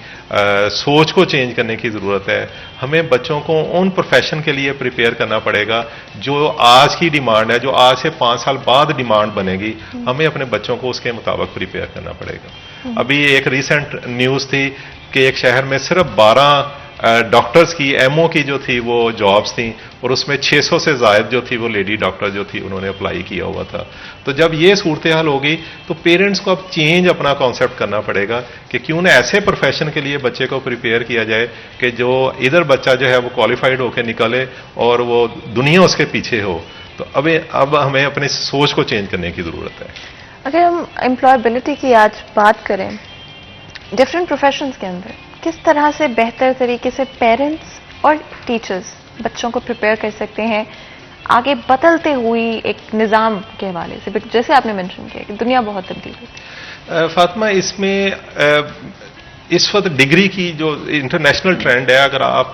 Speaker 3: सोच को चेंज करने की ज़रूरत है। हमें बच्चों को उन प्रोफेशन के लिए प्रिपेयर करना पड़ेगा जो आज की डिमांड है, जो आज से 5 साल बाद डिमांड बनेगी, हमें अपने बच्चों को उसके मुताबिक प्रिपेयर करना पड़ेगा। अभी एक रिसेंट न्यूज़ थी कि एक शहर में सिर्फ 12 डॉक्टर्स की, एमओ की जो थी वो जॉब्स थी, और उसमें 600 से ज़ायद जो थी वो लेडी डॉक्टर जो थी उन्होंने अप्लाई किया हुआ था। तो जब ये सूरत हाल होगी तो पेरेंट्स को अब चेंज अपना कॉन्सेप्ट करना पड़ेगा कि क्यों ना ऐसे प्रोफेशन के लिए बच्चे को प्रिपेयर किया जाए कि जो इधर बच्चा जो है वो क्वालिफाइड होकर निकले और वो दुनिया उसके पीछे हो। तो अब हमें अपनी सोच को चेंज करने की ज़रूरत है।
Speaker 1: अगर हम एम्प्लॉयबिलिटी की आज बात करें डिफरेंट प्रोफेशंस के अंदर, किस तरह से बेहतर तरीके से पेरेंट्स और टीचर्स बच्चों को प्रिपेयर कर सकते हैं आगे बदलते हुई एक निज़ाम के हवाले से, जैसे आपने मेंशन किया कि दुनिया बहुत तब्दील है?
Speaker 3: फातिमा, इसमें इस वक्त डिग्री की जो इंटरनेशनल ट्रेंड है, अगर आप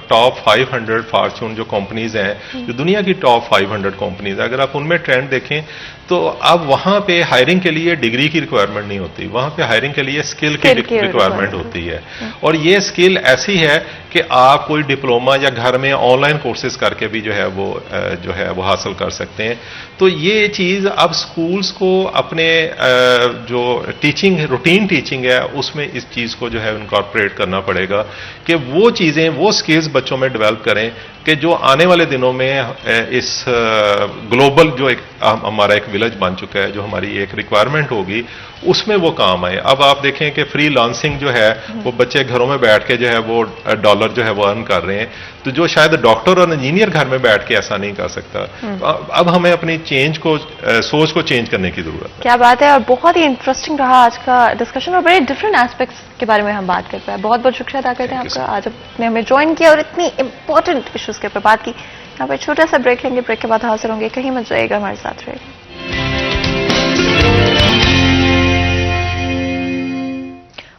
Speaker 3: टॉप 500 फॉर्च्यून जो कंपनीज हैं, जो दुनिया की टॉप 500 कंपनीज है, अगर आप उनमें ट्रेंड देखें तो अब वहां पे हायरिंग के लिए डिग्री की रिक्वायरमेंट नहीं होती, वहां पे हायरिंग के लिए स्किल की रिक्वायरमेंट होती है। और ये स्किल ऐसी है कि आप कोई डिप्लोमा या घर में ऑनलाइन कोर्सेज करके भी जो है वो हासिल कर सकते हैं। तो ये चीज़ अब स्कूल्स को अपने जो टीचिंग रूटीन टीचिंग है उसमें इस चीज को जो है इनकॉर्पोरेट करना पड़ेगा कि वो चीजें, वो स्किल्स बच्चों में डेवलप करें कि जो आने वाले दिनों में इस ग्लोबल जो एक हमारा एक विलेज बन चुका है, जो हमारी एक रिक्वायरमेंट होगी, उसमें वो काम आए। अब आप देखें कि फ्री लांसिंग जो है वो बच्चे घरों में बैठ के जो है वो डॉलर जो है वो अर्न कर रहे हैं, तो जो शायद डॉक्टर और इंजीनियर घर में बैठ के ऐसा नहीं कर सकता। तो अब हमें अपनी चेंज को, सोच को चेंज करने की जरूरत है।
Speaker 1: क्या बात है, और बहुत ही इंटरेस्टिंग रहा आज का डिस्कशन और बड़े डिफरेंट एस्पेक्ट्स के बारे में हम बात कर पाए। बहुत बहुत शुक्रिया अदा करते हैं आपका, आज आपने हमें ज्वाइन किया और इतनी इंपॉर्टेंट इश्यूज के ऊपर बात की। यहाँ पर छोटा सा ब्रेक लेंगे, ब्रेक के बाद हाजिर होंगे, कहीं मत जाइएगा, हमारे साथ रहेगा।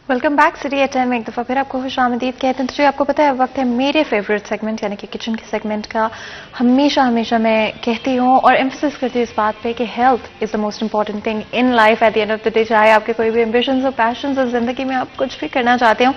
Speaker 1: वेलकम बैक सिटी एट 10 में एक दफा फिर आपको खुश आमदीद कहते हैं। तो जो आपको पता है वक्त है मेरे फेवरेट सेगमेंट यानी कि किचन के सेगमेंट का। हमेशा हमेशा मैं कहती हूँ और एम्फेसिस करती हूँ इस बात पे कि health is the most important thing in life at the end of the day. चाहे आपके कोई भी एम्बिशंस और पैशंस और जिंदगी में आप कुछ भी करना चाहते हो,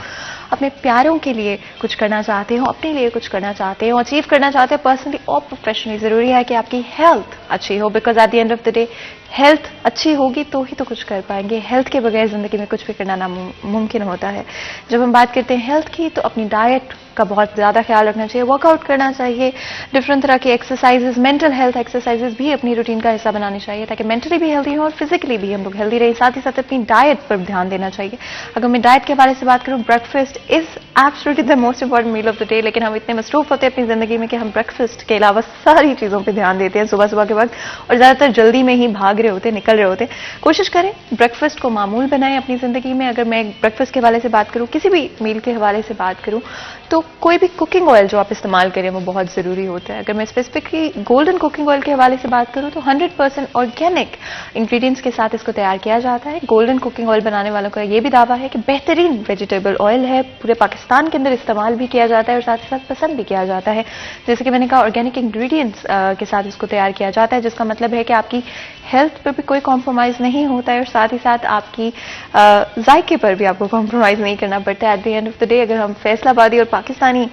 Speaker 1: अपने प्यारों के लिए कुछ करना चाहते हो, अपने लिए कुछ करना चाहते हो, अचीव करना चाहते हो पर्सनली और प्रोफेशनली, जरूरी है कि आपकी हेल्थ अच्छी हो, because at the end of the day health अच्छी होगी तो ही तो कुछ कर पाएंगे। हेल्थ के बगैर जिंदगी में कुछ भी करना नामुमकिन होता है। जब हम बात करते हैं हेल्थ की, तो अपनी डाइट का बहुत ज़्यादा ख्याल रखना चाहिए, वर्कआउट करना चाहिए, डिफरेंट तरह के एक्सरसाइजेज, मेंटल हेल्थ एक्सरसाइजेज भी अपनी रूटीन का हिस्सा बनानी चाहिए ताकि मेंटली भी हेल्दी हो और फिजिकली भी हम लोग हेल्दी रहे। साथ ही साथ अपनी डाइट पर ध्यान देना चाहिए। अगर मैं डाइट के बारे से बात करूँ, breakfast is absolutely the most important meal of the day, लेकिन हम इतने मसरूफ होते हैं अपनी जिंदगी में कि हम ब्रेकफास्ट के अलावा सारी चीज़ों पर ध्यान देते हैं सुबह सुबह के वक्त, और ज़्यादातर जल्दी में ही भाग रहे होते, निकल रहे होते। कोशिश करें ब्रेकफास्ट को मामूल बनाएं अपनी जिंदगी में। अगर मैं ब्रेकफास्ट के हवाले से बात करूं, किसी भी मील के हवाले से बात करूं, तो कोई भी कुकिंग ऑयल जो आप इस्तेमाल करें वो बहुत जरूरी होता है। अगर मैं स्पेसिफिकली गोल्डन कुकिंग ऑयल के हवाले से बात करूं तो 100% ऑर्गेनिक इंग्रेडिएंट्स के साथ इसको तैयार किया जाता है। गोल्डन कुकिंग ऑयल बनाने वालों का ये भी दावा है कि बेहतरीन वेजिटेबल ऑयल है, पूरे पाकिस्तान के अंदर इस्तेमाल भी किया जाता है और साथ ही साथ पसंद भी किया जाता है। जैसे कि मैंने कहा, ऑर्गेनिक इंग्रेडिएंट्स के साथ इसको तैयार किया जाता है, जिसका मतलब है कि आपकी हेल्थ पर भी कोई कॉम्प्रोमाइज़ नहीं होता है और साथ ही साथ आपकी जायके पर भी आपको कॉम्प्रोमाइज़ नहीं करना पड़ता है। At the end of the day अगर हम फैसलाबादी और पाकिस्तानी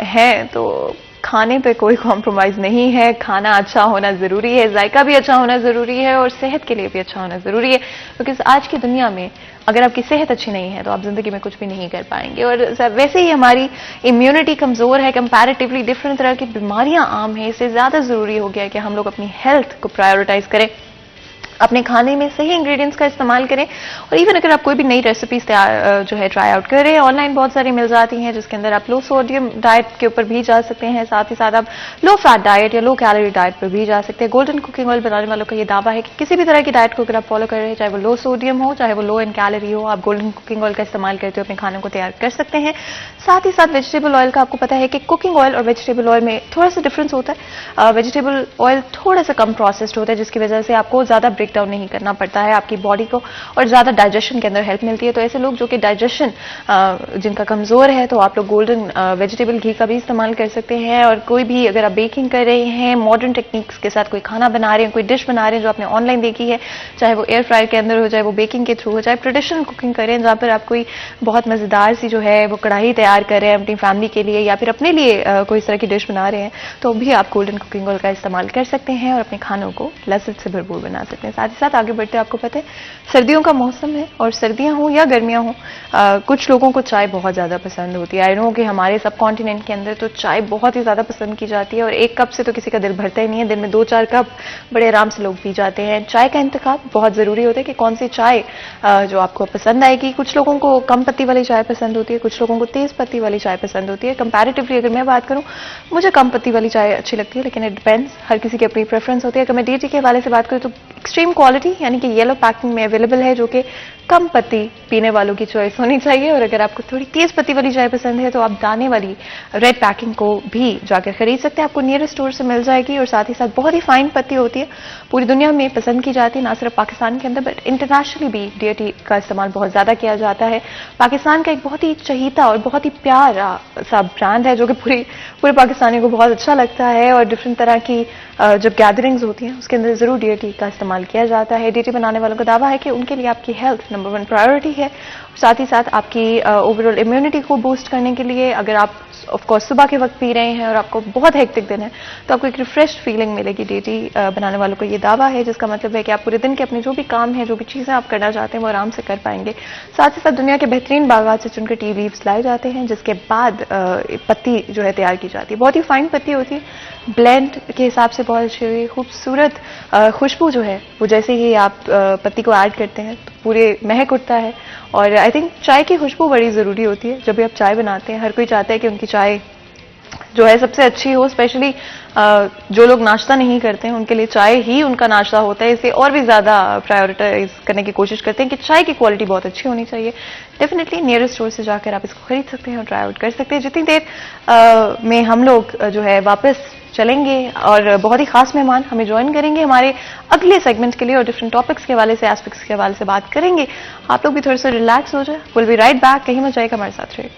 Speaker 1: हैं तो खाने पे कोई कॉम्प्रोमाइज़ नहीं है। खाना अच्छा होना ज़रूरी है, जायका भी अच्छा होना ज़रूरी है और सेहत के लिए भी अच्छा होना ज़रूरी है, क्योंकि आज की दुनिया में अगर आपकी सेहत अच्छी नहीं है तो आप जिंदगी में कुछ भी नहीं कर पाएंगे। और वैसे ही हमारी इम्यूनिटी कमज़ोर है, कंपैरेटिवली डिफरेंट तरह की बीमारियां आम हैं, इससे ज़्यादा ज़रूरी हो गया है कि हम लोग अपनी हेल्थ को प्रायोरिटाइज करें, अपने खाने में सही इंग्रेडिएंट्स का इस्तेमाल करें। और इवन अगर आप कोई भी नई रेसिपीज जो है ट्राई आउट करें, ऑनलाइन बहुत सारी मिल जाती हैं जिसके अंदर आप लो सोडियम डाइट के ऊपर भी जा सकते हैं, साथ ही साथ आप लो फैट डाइट या लो कैलोरी डाइट पर भी जा सकते हैं। गोल्डन कुकिंग ऑयल बनाने वालों का ये दावा है कि किसी भी तरह की डाइट को अगर आप फॉलो कर रहे हैं, चाहे वो लो सोडियम हो, चाहे वो लो इन कैलोरी हो, आप गोल्डन कुकिंग ऑयल का इस्तेमाल करते हुए अपने खानों को तैयार कर सकते हैं। साथ ही साथ वेजिटेबल ऑयल का आपको पता है कि कुकिंग ऑयल और वेजिटेबल ऑयल में थोड़ा सा डिफरेंस होता है। वेजिटेबल ऑयल थोड़ा सा कम प्रोसेस्ड होता है, जिसकी वजह से आपको ज़्यादा ब्रेक डाउन नहीं करना पड़ता है आपकी बॉडी को और ज़्यादा डाइजेशन के अंदर हेल्प मिलती है। तो ऐसे लोग जो कि डाइजेशन जिनका कमज़ोर है, तो आप लोग गोल्डन वेजिटेबल घी का भी इस्तेमाल कर सकते हैं। और कोई भी अगर आप बेकिंग कर रहे हैं, मॉडर्न टेक्निक्स के साथ कोई खाना बना रहे हैं, कोई डिश बना रहे हैं जो आपने ऑनलाइन देखी है, चाहे वो एयर फ्रायर के अंदर हो, चाहे वो बेकिंग के थ्रू हो, चाहे ट्रेडिशनल कुकिंग करें जहाँ पर आप कोई बहुत मज़ेदार सी जो है वो कढ़ाई तैयार कर रहे हैं अपनी फैमिली के लिए या फिर अपने लिए कोई इस तरह की डिश बना रहे हैं, तो भी आप गोल्डन कुकिंग ऑयल का इस्तेमाल कर सकते हैं और अपने खानों को लज्जत से भरपूर बना सकते हैं। साथ ही साथ आगे बढ़ते आपको पता है सर्दियों का मौसम है और सर्दियां हो या गर्मियां हो, कुछ लोगों को चाय बहुत ज़्यादा पसंद होती है। आई नो कि हमारे सब कॉन्टिनेंट के अंदर तो चाय बहुत ही ज़्यादा पसंद की जाती है और एक कप से तो किसी का दिल भरता ही नहीं है, दिन में 2-4 कप बड़े आराम से लोग पी जाते हैं। चाय का इंतखाब बहुत ज़रूरी होता है कि कौन सी चाय जो आपको पसंद आएगी। कुछ लोगों को कम पत्ती वाली चाय पसंद होती है, कुछ लोगों को तेज़ पत्ती वाली चाय पसंद होती है। कंपैरेटिवली अगर मैं बात करूँ, मुझे कम पत्ती वाली चाय अच्छी लगती है, लेकिन इट डिपेंड्स, हर किसी की अपनी प्रेफरेंस होती है। अगर मैं डीटी के हवाले से बात करूँ तो एक्सट्रीम क्वालिटी यानी कि येलो पैकिंग में अवेलेबल है, जो कि कम पत्ती पीने वालों की चॉइस होनी चाहिए। और अगर आपको थोड़ी तेज पत्ती वाली चाय पसंद है तो आप दाने वाली रेड पैकिंग को भी जाकर खरीद सकते हैं, आपको नियरेस्ट स्टोर से मिल जाएगी। और साथ ही साथ बहुत ही फाइन पत्ती होती है, पूरी दुनिया में पसंद की जाती है, ना सिर्फ पाकिस्तान के अंदर बट इंटरनेशनली भी डीटी का इस्तेमाल बहुत ज़्यादा किया जाता है। पाकिस्तान का एक बहुत ही चहीता और बहुत ही प्यारा सा ब्रांड है जो कि पूरे पाकिस्तानियों को बहुत अच्छा लगता है। और डिफरेंट तरह की जब गैदरिंग्स होती हैं उसके अंदर ज़रूर डीटी का इस्तेमाल किया जाता है। डीटी बनाने वालों का दावा है कि उनके लिए आपकी हेल्थ नंबर 1 प्रायोरिटी है। साथ ही साथ आपकी ओवरऑल इम्यूनिटी को बूस्ट करने के लिए अगर आप ऑफ कोर्स सुबह के वक्त पी रहे हैं और आपको बहुत हेक्टिक दिन है, तो आपको एक रिफ्रेश फीलिंग मिलेगी। डे टी बनाने वालों को ये दावा है, जिसका मतलब है कि आप पूरे दिन के अपने जो भी काम है, जो भी चीज़ें आप करना चाहते हैं, वो आराम से कर पाएंगे। साथ ही साथ दुनिया के बेहतरीन बागात से चुनकर टी लीव्स लाए जाते हैं, जिसके बाद पत्ती जो है तैयार की जाती है। बहुत ही फाइन पत्ती होती है, ब्लेंड के हिसाब से बहुत अच्छी खूबसूरत खुशबू जो है वो जैसे ही आप पत्ती को ऐड करते हैं तो पूरे महक उठता है। और आई थिंक चाय की खुशबू बड़ी ज़रूरी होती है जब भी आप चाय बनाते हैं। हर कोई चाहता है कि उनकी चाय जो है सबसे अच्छी हो, स्पेशली जो लोग नाश्ता नहीं करते हैं उनके लिए चाय ही उनका नाश्ता होता है। इसे और भी ज़्यादा प्रायोरिटाइज करने की कोशिश करते हैं कि चाय की क्वालिटी बहुत अच्छी होनी चाहिए। डेफिनेटली नियरेस्ट स्टोर से जाकर आप इसको खरीद सकते हैं और ट्राई आउट कर सकते हैं। जितनी देर में हम लोग जो है वापस चलेंगे और बहुत ही खास मेहमान हमें ज्वाइन करेंगे हमारे अगले सेगमेंट के लिए और डिफरेंट टॉपिक्स के हवाले से, एस्पेक्ट्स के हवाले से बात करेंगे। आप लोग भी थोड़ा सा रिलैक्स हो जाए। विल बी राइट बैक, कहीं मत जाएगा, हमारे साथ रहिए।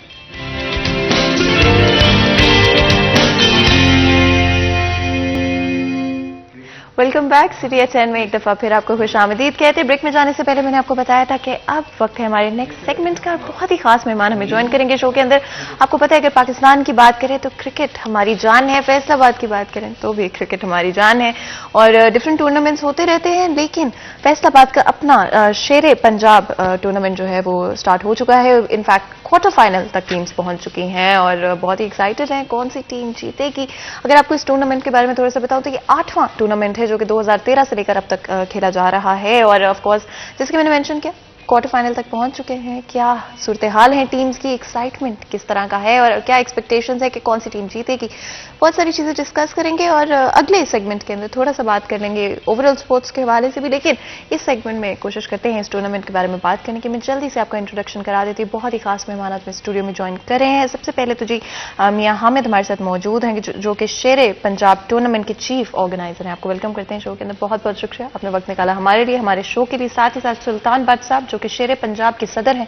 Speaker 1: Welcome back. सिटी एच10 में एक दफा फिर आपको खुशामदीद कहते हैं। ब्रेक में जाने से पहले मैंने आपको बताया था कि अब वक्त है हमारे नेक्स्ट सेगमेंट का। बहुत ही खास मेहमान हमें ज्वाइन करेंगे शो के अंदर। आपको पता है अगर पाकिस्तान की बात करें तो क्रिकेट हमारी जान है, फैसलाबाद की बात करें तो भी क्रिकेट हमारी जान है और डिफरेंट टूर्नामेंट्स होते रहते हैं। लेकिन फैसलाबाद का अपना शेरे पंजाब टूर्नामेंट जो है वो स्टार्ट हो चुका है। इनफैक्ट क्वार्टर फाइनल तक टीम्स पहुंच चुकी हैं और बहुत ही एक्साइटेड हैं कौन सी टीम जीतेगी। अगर आपको इस टूर्नामेंट के बारे में थोड़ा सा बताऊं तो ये 8वां टूर्नामेंट है जो कि 2013 से लेकर अब तक खेला जा रहा है और ऑफ कोर्स जिसके मैंने मेंशन किया क्वार्टर फाइनल तक पहुंच चुके हैं। क्या सूरत हाल है टीम्स की, एक्साइटमेंट किस तरह का है और क्या एक्सपेक्टेशंस है कि कौन सी टीम जीतेगी, बहुत सारी चीजें डिस्कस करेंगे और अगले सेगमेंट के अंदर थोड़ा सा बात कर लेंगे ओवरऑल स्पोर्ट्स के हवाले से भी। लेकिन इस सेगमेंट में कोशिश करते हैं इस टूर्नामेंट के बारे में बात करने की। मैं जल्दी से आपका इंट्रोडक्शन करा देती हूँ। बहुत ही खास मेहमान आज स्टूडियो में ज्वाइन कर रहे हैं। सबसे पहले तो जी मियां हामिद हमारे साथ मौजूद हैं जो कि शेरे पंजाब टूर्नामेंट के चीफ ऑर्गेनाइजर हैं। आपको वेलकम करते हैं शो के अंदर। बहुत बहुत शुक्रिया आपने वक्त निकाला हमारे लिए, हमारे शो के लिए। साथ ही साथ सुल्तान बट साहब जो कि शेरे पंजाब के सदर हैं,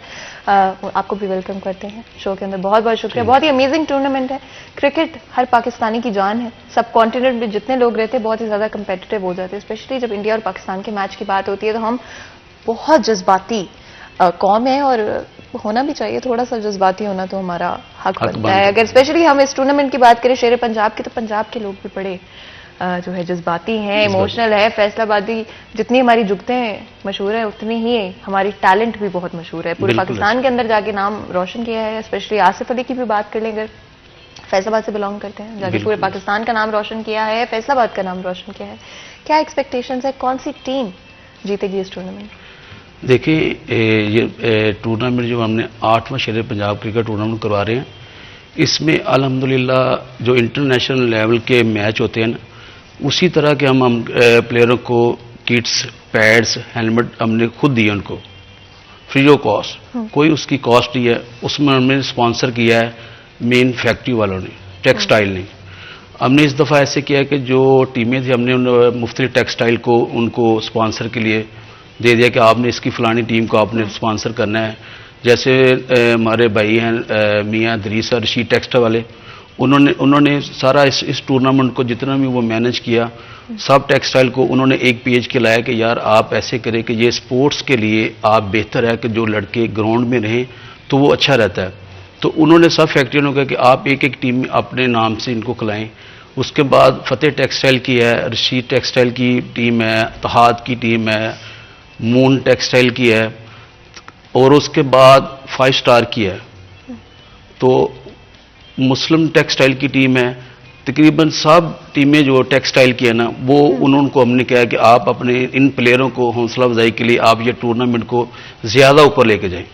Speaker 1: आपको भी वेलकम करते हैं शो के अंदर। बहुत बहुत शुक्रिया। बहुत ही अमेजिंग टूर्नामेंट है। क्रिकेट हर पाकिस्तानी की जान है। सब कॉन्टिनेंट में जितने लोग रहते हैं बहुत ही ज्यादा कंपेटिटिव हो जाते हैं, स्पेशली जब इंडिया और पाकिस्तान के मैच की बात होती है तो हम बहुत जज्बाती कौम है और होना भी चाहिए। थोड़ा सा जज्बाती होना तो हमारा हक बनता है। अगर स्पेशली हम इस टूर्नामेंट की बात करें शेरे पंजाब की, तो पंजाब के लोग भी बड़े जो है जज्बाती हैं, इमोशनल है। फैसलाबादी जितनी हमारी जुगतें मशहूर है उतनी ही हमारी टैलेंट भी बहुत मशहूर है। पूरे पाकिस्तान के अंदर जाके नाम रोशन किया है। स्पेशली आसिफ अली की भी बात कर लें, अगर फैसलाबाद से बिलोंग करते हैं, जाके पूरे पाकिस्तान का नाम रोशन किया है, फैसलाबाद का नाम रोशन किया है। क्या एक्सपेक्टेशंस है, कौन सी टीम जीतेगी इस टूर्नामेंट?
Speaker 4: देखिए ये टूर्नामेंट जो हमने 8वां शेरे पंजाब क्रिकेट टूर्नामेंट करवा रहे हैं, इसमें अल्हम्दुलिल्लाह जो इंटरनेशनल लेवल के मैच होते हैं ना, उसी तरह के हम प्लेयरों को किट्स, पैड्स, हेलमेट हमने खुद दिए उनको फ्री ऑफ कॉस्ट। कोई उसकी कॉस्ट नहीं है। उसमें हमने स्पॉन्सर किया है मेन फैक्ट्री वालों ने, टेक्सटाइल ने। हमने इस दफ़ा ऐसे किया कि जो टीमें थी हमने मुफ्तलिफ टेक्सटाइल को उनको स्पॉन्सर के लिए दे दिया कि आपने इसकी फ़लानी टीम को आपने स्पॉन्सर करना है। जैसे हमारे भाई हैं मियाँ दरीस और रशीद टेक्सटाइल वाले, उन्होंने सारा इस टूर्नामेंट को जितना भी वो मैनेज किया, सब टेक्सटाइल को उन्होंने एक पेज के लाया कि यार आप ऐसे करें कि ये स्पोर्ट्स के लिए आप बेहतर है कि जो लड़के ग्राउंड में रहें तो वो अच्छा रहता है। तो उन्होंने सब फैक्ट्रियों ने कहा कि आप एक एक टीम अपने नाम से इनको खिलाएं। उसके बाद फतेह टेक्सटाइल की है, रशीद टेक्सटाइल की टीम है, तहाद की टीम है, मून टेक्सटाइल की है और उसके बाद 5 स्टार की है। तो मुस्लिम टेक्सटाइल की टीम है। तकरीबन सब टीमें जो टेक्सटाइल की है ना, वो उनको हमने कहा कि आप अपने इन प्लेयरों को हौसला अफजाई के लिए आप ये टूर्नामेंट को ज़्यादा ऊपर लेके जाएं।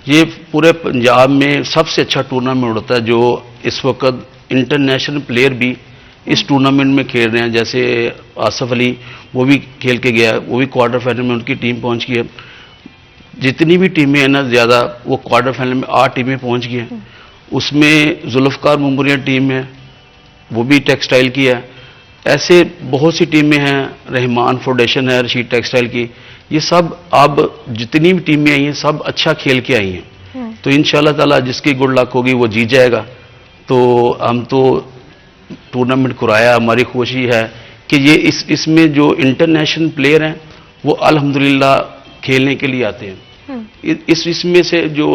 Speaker 4: ये पूरे पंजाब में सबसे अच्छा टूर्नामेंट होता है जो इस वक्त इंटरनेशनल प्लेयर भी इस टूर्नामेंट में खेल रहे हैं। जैसे आसिफ अली वो भी खेल के गया, वो भी क्वार्टर फाइनल में उनकी टीम पहुंच गई है। जितनी भी टीमें हैं ना, ज़्यादा वो क्वार्टर फाइनल में 8 टीमें पहुंच गई हैं। उसमें जुल्फ़कार मुमरिया टीम है, वो भी टेक्सटाइल की है। ऐसे बहुत सी टीमें हैं, रहमान फाउंडेशन है रशीद टेक्सटाइल की। ये सब अब जितनी भी टीमें आई हैं सब अच्छा खेल के आई हैं। तो इंशाल्लाह ताला जिसकी गुड लक होगी वो जीत जाएगा। तो हम तो टूर्नामेंट कराया, हमारी खुशी है कि ये इसमें जो इंटरनेशनल प्लेयर हैं वो अल्हम्दुलिल्लाह खेलने के लिए आते हैं। इसमें से जो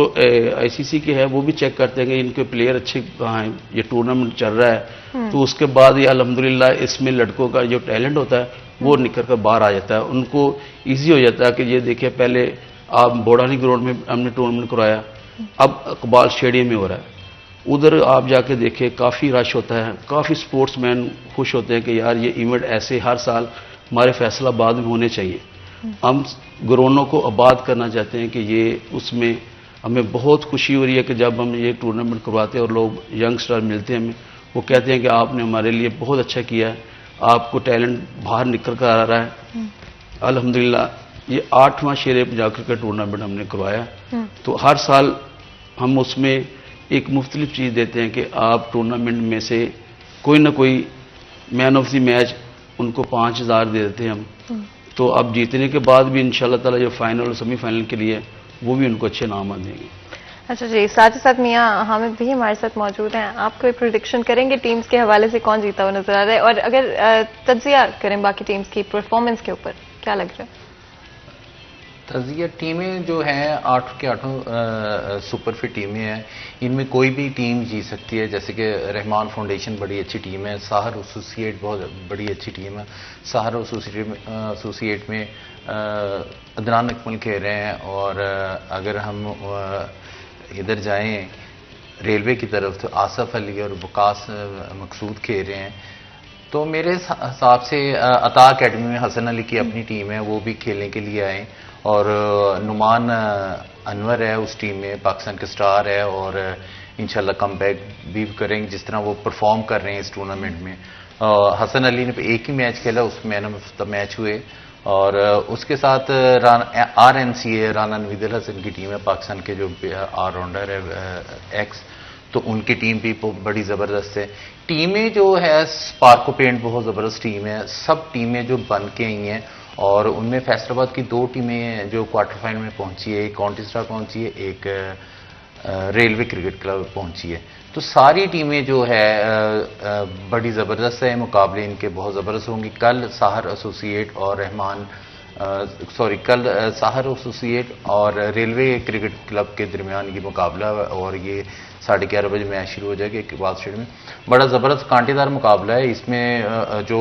Speaker 4: आईसीसी के है वो भी चेक करते हैं कि इनके प्लेयर अच्छे कहाँ हैं, ये टूर्नामेंट चल रहा है तो उसके बाद ये अल्हम्दुलिल्लाह इसमें लड़कों का जो टैलेंट होता है वो निकल कर बाहर आ जाता है, उनको ईजी हो जाता है कि ये देखिए पहले आप बोडानी ग्राउंड में हमने टूर्नामेंट करवाया, अब इकबाल स्टेडियम में हो रहा है, उधर आप जाके देखिए काफ़ी रश होता है, काफ़ी स्पोर्ट्समैन खुश होते हैं कि यार ये इवेंट ऐसे हर साल हमारे फैसलाबाद में होने चाहिए। हम ग्राउंडों को आबाद करना चाहते हैं कि ये उसमें हमें बहुत खुशी हो रही है कि जब हम ये टूर्नामेंट करवाते हैं और लोग यंगस्टर मिलते हैं हमें, वो कहते हैं कि आपने हमारे लिए बहुत अच्छा किया है, आपको टैलेंट बाहर निकल कर आ रहा है। अल्हम्दुलिल्लाह ये 8वां शेर पंजाब क्रिकेट टूर्नामेंट हमने करवाया, तो हर साल हम उसमें एक मुख्तलिफ चीज़ देते हैं कि आप टूर्नामेंट में से कोई ना कोई मैन ऑफ द मैच उनको 5,000 दे देते हैं हम, तो अब जीतने के बाद भी इंशाल्लाह ताला जो फाइनल और सेमीफाइनल के लिए वो भी उनको अच्छे नाम देंगे।
Speaker 1: अच्छा जी, साथ ही साथ मियाँ हामिद भी हमारे साथ मौजूद हैं, आप कोई प्रेडिक्शन करेंगे टीम्स के हवाले से कौन जीता हुआ नजर आ रहा है, और अगर तज्जिया करें बाकी टीम्स की परफॉर्मेंस के ऊपर क्या लग रहा है?
Speaker 5: तजिया टीमें जो हैं 8 के 8 सुपर फिट टीमें हैं, इनमें कोई भी टीम जीत सकती है। जैसे कि रहमान फाउंडेशन बड़ी अच्छी टीम है, साहर एसोसिएट बहुत बड़ी अच्छी टीम है, साहर एसोसिएट में अदनान अकमल खेल रहे हैं, और अगर हम इधर जाएं रेलवे की तरफ तो आसफ अली और वकास मकसूद खेल रहे हैं। तो मेरे हिसाब से अता अकेडमी में हसन अली की अपनी टीम है, वो भी खेलने के लिए आए, और नुमान अनवर है उस टीम में, पाकिस्तान के स्टार है, और इंशाल्लाह कम बैक भी करेंगे जिस तरह वो परफॉर्म कर रहे हैं इस टूर्नामेंट में। हसन अली ने एक ही मैच खेला, उसमें मैन ऑफ द मैच हुए, और उसके साथ RNCA राना नवीदुल हसन की टीम है, पाकिस्तान के जो ऑलराउंडर है एक्स, तो उनकी टीम भी बड़ी ज़बरदस्त है। टीमें जो है स्पार्को पेंट बहुत ज़बरदस्त टीम है, सब टीमें जो बन के आई हैं, और उनमें फैसलाबाद की 2 टीमें जो क्वार्टर फाइनल में पहुंची है, एक काउंटी स्टार पहुंची है, एक रेलवे क्रिकेट क्लब पहुंची है। तो सारी टीमें जो है बड़ी ज़बरदस्त है, मुकाबले इनके बहुत ज़बरदस्त होंगे। कल साहर एसोसिएट और कल साहर एसोसिएट और रेलवे क्रिकेट क्लब के दरमियान ये मुकाबला, और ये 11:30 बजे मैच शुरू हो जाएगा इकबाल स्टेडियम में। बड़ा ज़बरदस्त कांटेदार मुकाबला है, इसमें जो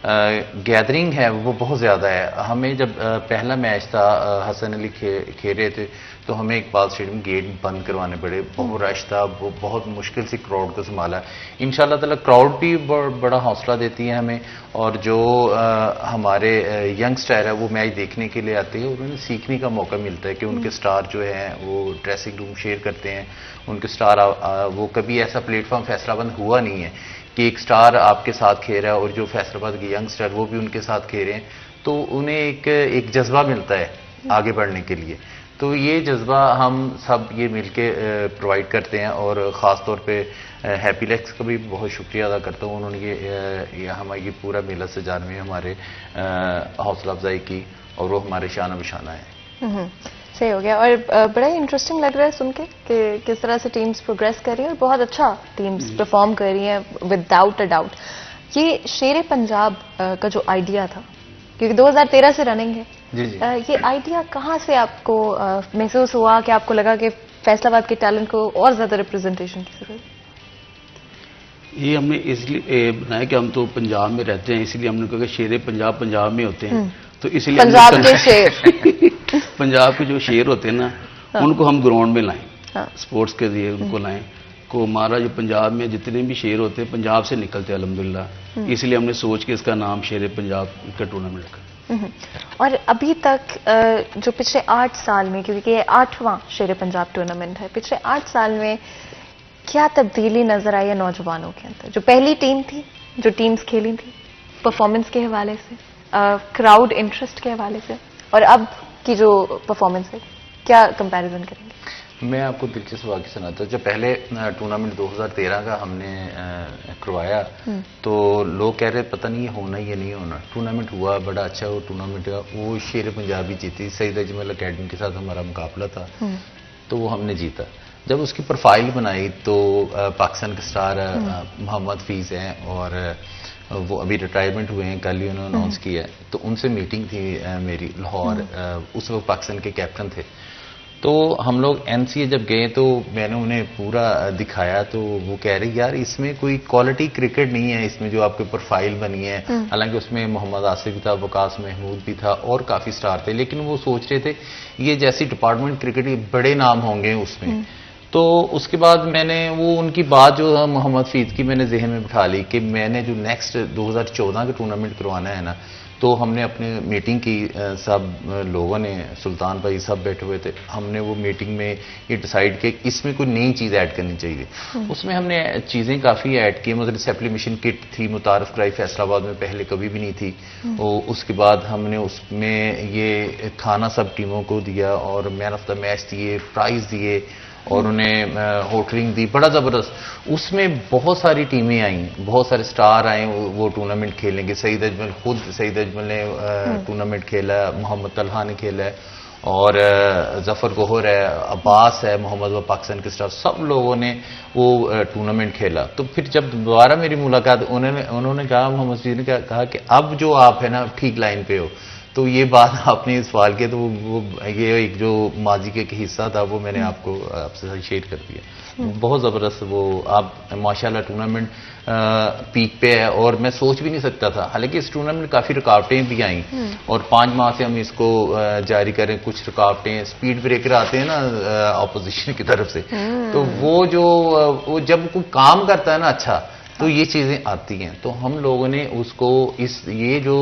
Speaker 5: गैदरिंग है वो बहुत ज़्यादा है। हमें जब पहला मैच था हसन अली खेल रहे थे, तो हमें इकबाल स्टेडियम गेट बंद करवाने पड़े, बहुत रश था, वो बहुत मुश्किल से क्राउड को संभाला। इंशाल्लाह ताला क्राउड भी बड़ा हौसला देती है हमें, और जो हमारे यंगस्टर है वो मैच देखने के लिए आते हैं, उन्हें सीखने का मौका मिलता है कि उनके स्टार जो हैं वो ड्रेसिंग रूम शेयर करते हैं, उनके स्टार वो कभी ऐसा प्लेटफॉर्म फैसलाबाद हुआ नहीं है कि एक स्टार आपके साथ खेल रहा है और जो फैसलाबाद के यंगस्टर वो भी उनके साथ खेल रहे हैं, तो उन्हें एक जज्बा मिलता है आगे बढ़ने के लिए। तो ये जज्बा हम सब ये मिलके प्रोवाइड करते हैं, और ख़ास तौर पे हैप्पीलेक्स का भी बहुत शुक्रिया अदा करता हूँ, उन्होंने ये हमारी पूरा मेला सजाने में हमारे हौसला अफजाई की, और वो हमारे शान बशाना है।
Speaker 1: सही हो गया, और बड़ा ही इंटरेस्टिंग लग रहा है सुन के कि किस तरह से टीम्स प्रोग्रेस कर रही है, और बहुत अच्छा टीम्स परफॉर्म कर रही हैं विदाउट अ डाउट। ये शेर पंजाब का जो आइडिया था, क्योंकि 2013 से रनिंग है,
Speaker 5: जी जी।
Speaker 1: ये आइडिया कहाँ से आपको महसूस हुआ कि आपको लगा कि फैसलाबाद के टैलेंट को और ज्यादा रिप्रेजेंटेशन की जरूरत?
Speaker 4: ये हमने इसलिए बनाया कि हम तो पंजाब में रहते हैं, इसलिए हमने कहा कि शेर पंजाब पंजाब में होते हैं, तो इसलिए
Speaker 1: पंजाब के शेर
Speaker 4: पंजाब के जो शेर होते हैं ना, उनको हम ग्राउंड में लाएं,
Speaker 1: हाँ।
Speaker 4: स्पोर्ट्स के लिए उनको लाएं, को हमारा जो पंजाब में जितने भी शेर होते हैं पंजाब से निकलते हैं अल्हम्दुलिल्लाह, इसलिए हमने सोच के इसका नाम शेर पंजाब का टूर्नामेंट रखा।
Speaker 1: और अभी तक जो पिछले 8 साल में, क्योंकि ये 8वां शेर पंजाब टूर्नामेंट है, पिछले 8 साल में क्या तब्दीली नजर आई है नौजवानों के अंदर? जो पहली टीम थी, जो टीम्स खेली थी, परफॉर्मेंस के हवाले से, क्राउड इंटरेस्ट के हवाले से, और अब की जो परफॉर्मेंस है, क्या कंपैरिजन करेंगे?
Speaker 5: मैं आपको दिलचस्प वाक़या सुनाता हूँ। जब पहले टूर्नामेंट 2013 का हमने करवाया, तो लोग कह रहे पता नहीं ये होना या नहीं होना। टूर्नामेंट हुआ, बड़ा अच्छा वो टूर्नामेंट हुआ, वो शेर पंजाबी जीती, सईद अजमल अकेडमी के साथ हमारा मुकाबला था, तो वो हमने जीता। जब उसकी प्रोफाइल बनाई तो पाकिस्तान के स्टार मोहम्मद फीस हैं, और वो अभी रिटायरमेंट हुए हैं, कल ही उन्होंने अनाउंस किया है, तो उनसे मीटिंग थी मेरी लाहौर, उस वक्त पाकिस्तान के कैप्टन थे। तो हम लोग एनसीए जब गए तो मैंने उन्हें पूरा दिखाया, तो वो कह रहे यार इसमें कोई क्वालिटी क्रिकेट नहीं है, इसमें जो आपके प्रोफाइल बनी है। हालांकि उसमें मोहम्मद आसिफ भी था, वकास महमूद भी था और काफ़ी स्टार थे, लेकिन वो सोच रहे थे ये जैसी डिपार्टमेंट क्रिकेट के बड़े नाम होंगे उसमें। तो उसके बाद मैंने वो उनकी बात जो है मोहम्मद फीद की मैंने जहन में बिठा ली कि मैंने जो नेक्स्ट 2014 का टूर्नामेंट करवाना है ना, तो हमने अपने मीटिंग की, सब लोगों ने, सुल्तान भाई सब बैठे हुए थे, हमने वो मीटिंग में ये डिसाइड किया इसमें कोई नई चीज़ ऐड करनी चाहिए। उसमें हमने चीज़ें काफ़ी ऐड की, मतलब सप्लीमेशन किट थी, मुतारफ कराई, फैसलाबाद में पहले कभी भी नहीं थी। और उसके बाद हमने उसमें ये खाना सब टीमों को दिया और मैन ऑफ द मैच दिए, प्राइज़ दिए और उन्हें होटलिंग दी, बड़ा ज़बरदस्त। उसमें बहुत सारी टीमें आई, बहुत सारे स्टार आए वो टूर्नामेंट खेलेंगे। सईद अजमल, खुद सईद अजमल ने टूर्नामेंट खेला, मोहम्मद तलहा ने खेला है और जफर गोहर है, अब्बास है, मोहम्मद वो पाकिस्तान के स्टार, सब लोगों ने वो टूर्नामेंट खेला। तो फिर जब दोबारा मेरी मुलाकात, उन्होंने कहा, मोहम्मद जी ने कहा कि अब जो आप है ना ठीक लाइन पे हो। तो ये बात आपने सवाल किया, तो वो ये एक जो माजी के हिस्सा था वो मैंने आपसे शेयर कर दिया। बहुत ज़बरदस्त वो आप माशाल्लाह टूर्नामेंट पीक पे है और मैं सोच भी नहीं सकता था। हालांकि इस टूर्नामेंट में काफ़ी रुकावटें भी आई और 5 माह से हम इसको जारी करें। कुछ रुकावटें, स्पीड ब्रेकर आते हैं ना ऑपोजिशन की तरफ से, तो वो जब कोई काम करता है ना अच्छा, तो ये चीज़ें आती हैं। तो हम लोगों ने उसको ये जो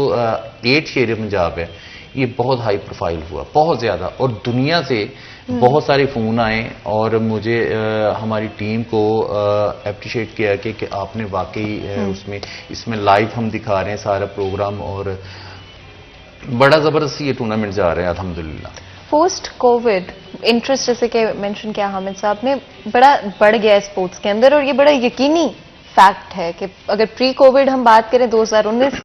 Speaker 5: 8 शेर पंजाब है, ये बहुत हाई प्रोफाइल हुआ, बहुत ज़्यादा, और दुनिया से बहुत सारे फ़ोन आए और मुझे हमारी टीम को अप्रिशिएट किया कि आपने वाकई इसमें लाइव हम दिखा रहे हैं सारा प्रोग्राम और बड़ा ज़बरदस्त ये टूर्नामेंट जा रहे हैं अल्हम्दुलिल्लाह।
Speaker 1: पोस्ट कोविड इंटरेस्ट, जैसे कि मेंशन किया हामिद साहब ने, बड़ा बढ़ गया है स्पोर्ट्स के अंदर और ये बड़ा यकीनी फैक्ट है कि अगर प्री कोविड हम बात करें 2019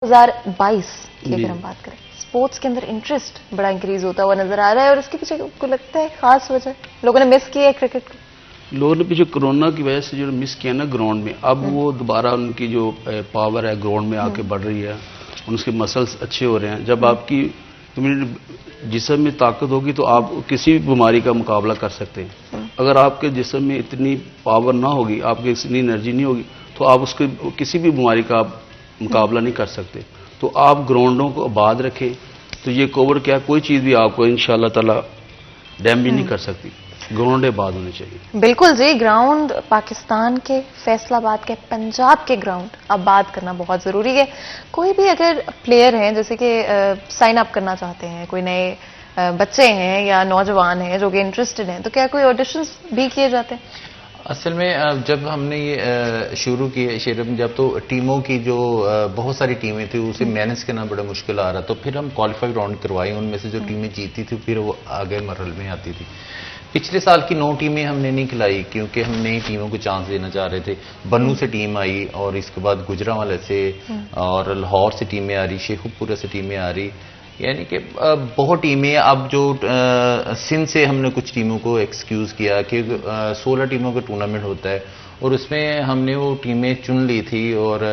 Speaker 1: 2022 की अगर हम बात करें, स्पोर्ट्स के अंदर इंटरेस्ट बड़ा इंक्रीज होता हुआ नजर आ रहा है और उसके पीछे को लगता है खास वजह लोगों ने मिस किया है क्रिकेट को।
Speaker 4: लोगों ने पीछे कोरोना की वजह से जो मिस किया ना ग्राउंड में, अब वो दोबारा उनकी जो पावर है ग्राउंड में आके बढ़ रही है, उनके मसल्स अच्छे हो रहे हैं। जब आपकी इम्यूनिटी जिस्म में ताकत होगी तो आप किसी भी बीमारी का मुकाबला कर सकते हैं। अगर आपके जिस्म में इतनी पावर ना होगी, आपकी इतनी एनर्जी नहीं होगी, तो आप उसके किसी भी बीमारी का आप मुकाबला नहीं कर सकते। तो आप ग्राउंडों को आबाद रखें, तो ये कोविड क्या कोई चीज़ भी आपको इंशाल्लाह ताला डैमेज नहीं कर सकती। ग्राउंड आबाद होने चाहिए।
Speaker 1: बिल्कुल जी, ग्राउंड पाकिस्तान के, फैसलाबाद के, पंजाब के ग्राउंड आबाद करना बहुत ज़रूरी है। कोई भी अगर प्लेयर हैं जैसे कि साइन अप करना चाहते हैं, कोई नए बच्चे हैं या नौजवान हैं जो कि इंटरेस्टेड हैं, तो क्या कोई ऑडिशंस भी किए जाते हैं?
Speaker 5: असल में जब हमने ये शुरू किया शेर पंजाब, तो टीमों की जो बहुत सारी टीमें थी उसे मैनेज करना बड़ा मुश्किल आ रहा। तो फिर हम क्वालिफाइड राउंड करवाए, उनमें से जो टीमें जीती थी फिर वो आगे मरहल में आती थी। पिछले साल की 9 टीमें हमने नहीं खिलाई क्योंकि हम नई टीमों को चांस देना चाह रहे थे। बन्नू से टीम आई और इसके बाद गुजरांवाला से और लाहौर से टीमें आ रही, शेखुपुरा से टीमें आ रही, यानी कि बहुत टीमें। अब जो सिंध से हमने कुछ टीमों को एक्सक्यूज़ किया कि 16 टीमों का टूर्नामेंट होता है और उसमें हमने वो टीमें चुन ली थी और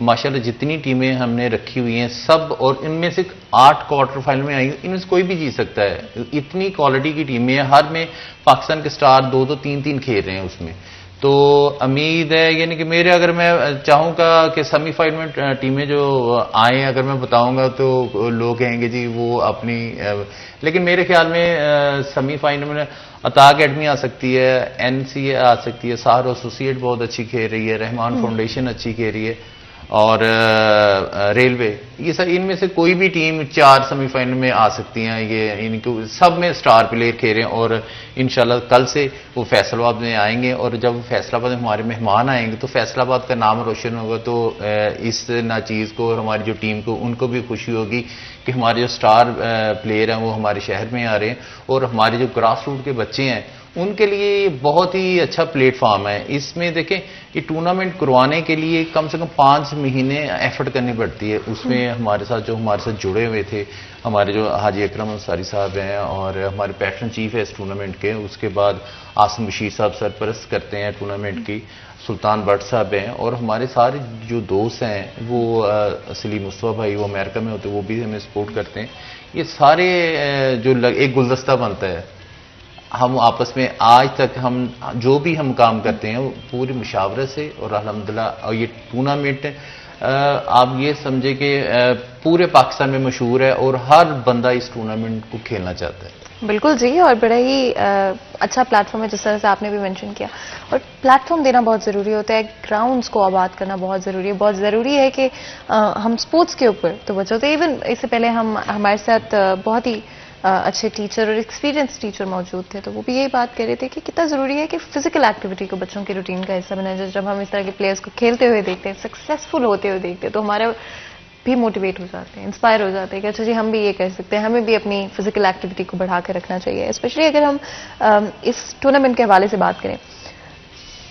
Speaker 5: माशाल्लाह जितनी टीमें हमने रखी हुई हैं सब, और इनमें से 8 क्वार्टर फाइनल में आई, इनमें से कोई भी जीत सकता है। इतनी क्वालिटी की टीमें हैं, हर में पाकिस्तान के स्टार 2-2 3-3 खेल रहे हैं उसमें। तो उम्मीद है, यानी कि मेरे, अगर मैं चाहूँगा कि सेमीफाइनल में टीमें जो आए, अगर मैं बताऊँगा तो लोग कहेंगे जी वो अपनी, लेकिन मेरे ख्याल में सेमीफाइनल में अता अकेडमी आ सकती है, एनसीए आ सकती है, साहर एसोसिएट बहुत अच्छी खेल रही है, रहमान फाउंडेशन अच्छी खेल रही है और रेलवे, ये सब, इनमें से कोई भी टीम 4 सेमीफाइनल में आ सकती हैं। ये इनको सब में स्टार प्लेयर खेल रहे हैं और इंशाल्लाह कल से वो फैसलाबाद में आएंगे और जब फैसलाबाद में हमारे मेहमान आएंगे तो फैसलाबाद का नाम रोशन होगा। तो इस नाचीज़ को और हमारी जो टीम को, उनको भी खुशी होगी कि हमारे जो स्टार प्लेयर हैं वो हमारे शहर में आ रहे हैं और हमारे जो ग्रास रूट के बच्चे हैं उनके लिए बहुत ही अच्छा प्लेटफॉर्म है। इसमें देखें, ये टूर्नामेंट करवाने के लिए कम से कम 5 महीने एफर्ट करनी पड़ती है। उसमें हमारे साथ जुड़े हुए थे हमारे जो हाजी अकरम अंसारी साहब हैं और हमारे पैटर्न चीफ है इस टूर्नामेंट के। उसके बाद आसिम बशीर साहब सरपरस्त करते हैं टूर्नामेंट की, सुल्तान भट्ट साहब हैं और हमारे सारे जो दोस्त हैं वो सलीम मुस्तफा भाई वो अमेरिका में होते, वो भी हमें सपोर्ट करते हैं। ये सारे एक गुलदस्ता बनता है। हम आपस में आज तक हम जो भी हम काम करते हैं वो पूरी मुशावरत से, और अल्हम्दुलिल्लाह और ये टूर्नामेंट आप ये समझे कि पूरे पाकिस्तान में मशहूर है और हर बंदा इस टूर्नामेंट को खेलना चाहता है।
Speaker 1: बिल्कुल जी, और बड़ा ही अच्छा प्लेटफॉर्म है जिस तरह से आपने भी मेंशन किया, और प्लेटफॉर्म देना बहुत ज़रूरी होता है, ग्राउंड्स को आबाद करना बहुत ज़रूरी है। बहुत ज़रूरी है कि हम स्पोर्ट्स के ऊपर तो बच्चों तो इवन इससे पहले हमारे साथ बहुत ही अच्छे टीचर और एक्सपीरियंस टीचर मौजूद थे, तो वो भी यही बात कह रहे थे कि कितना ज़रूरी है कि फिजिकल एक्टिविटी को बच्चों की रूटीन का हिस्सा बनाया जाए। जब हम इस तरह के प्लेयर्स को खेलते हुए देखते हैं, सक्सेसफुल होते हुए देखते हैं, तो हमारा भी मोटिवेट हो जाते हैं, इंस्पायर हो जाते हैं कि अच्छा जी हम भी ये कर सकते हैं, हमें भी अपनी फिजिकल एक्टिविटी को बढ़ा कर रखना चाहिए। स्पेशली अगर हम इस टूर्नामेंट के हवाले से बात करें,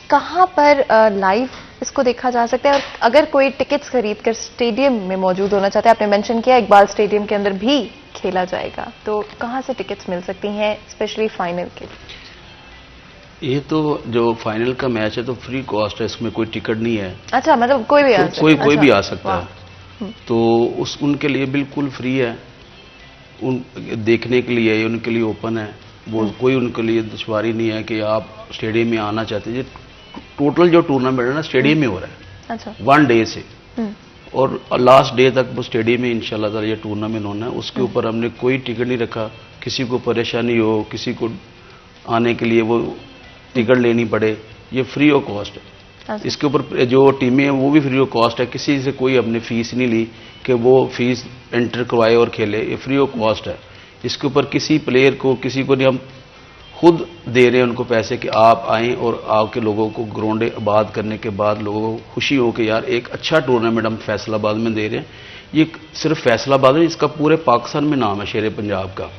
Speaker 1: कहाँ पर लाइव इसको देखा जा सकता है, और अगर कोई टिकट्स खरीद कर स्टेडियम में मौजूद होना चाहता है, आपने मेंशन किया इकबाल स्टेडियम के अंदर भी खेला जाएगा, तो कहाँ से टिकट्स मिल सकती हैं स्पेशली फाइनल के लिए?
Speaker 4: ये तो जो फाइनल का मैच है तो फ्री कॉस्ट है, इसमें कोई टिकट नहीं है।
Speaker 1: अच्छा, मतलब कोई भी आ सकता है?
Speaker 4: कोई भी आ
Speaker 1: अच्छा,
Speaker 4: सकता है, तो उनके लिए बिल्कुल फ्री है, उन देखने के लिए उनके लिए ओपन है, वो कोई उनके लिए दुश्वारी नहीं है कि आप स्टेडियम में आना चाहते हैं। टोटल जो टूर्नामेंट है ना स्टेडियम में हो रहा है।
Speaker 1: अच्छा,
Speaker 4: 1 डे से और लास्ट डे तक वो स्टेडियम में इंशाल्लाह ताला ये टूर्नामेंट होना है। उसके ऊपर हमने कोई टिकट नहीं रखा, किसी को परेशानी हो, किसी को आने के लिए वो टिकट लेनी पड़े, ये फ्री ऑफ कॉस्ट है। इसके ऊपर जो टीमें हैं वो भी फ्री ऑफ कॉस्ट है, किसी से कोई अपने फीस नहीं ली कि वो फीस एंटर करवाए और खेले, ये फ्री ऑफ कॉस्ट है। इसके ऊपर किसी प्लेयर को किसी को नहीं, हम खुद दे रहे हैं उनको पैसे कि आप आएँ और आके लोगों को ग्राउंड आबाद करने के बाद लोगों को खुशी हो कि यार एक अच्छा टूर्नामेंट हम फैसलाबाद में दे रहे हैं। ये सिर्फ फैसलाबाद नहीं, इसका पूरे पाकिस्तान में नाम है शेर पंजाब का।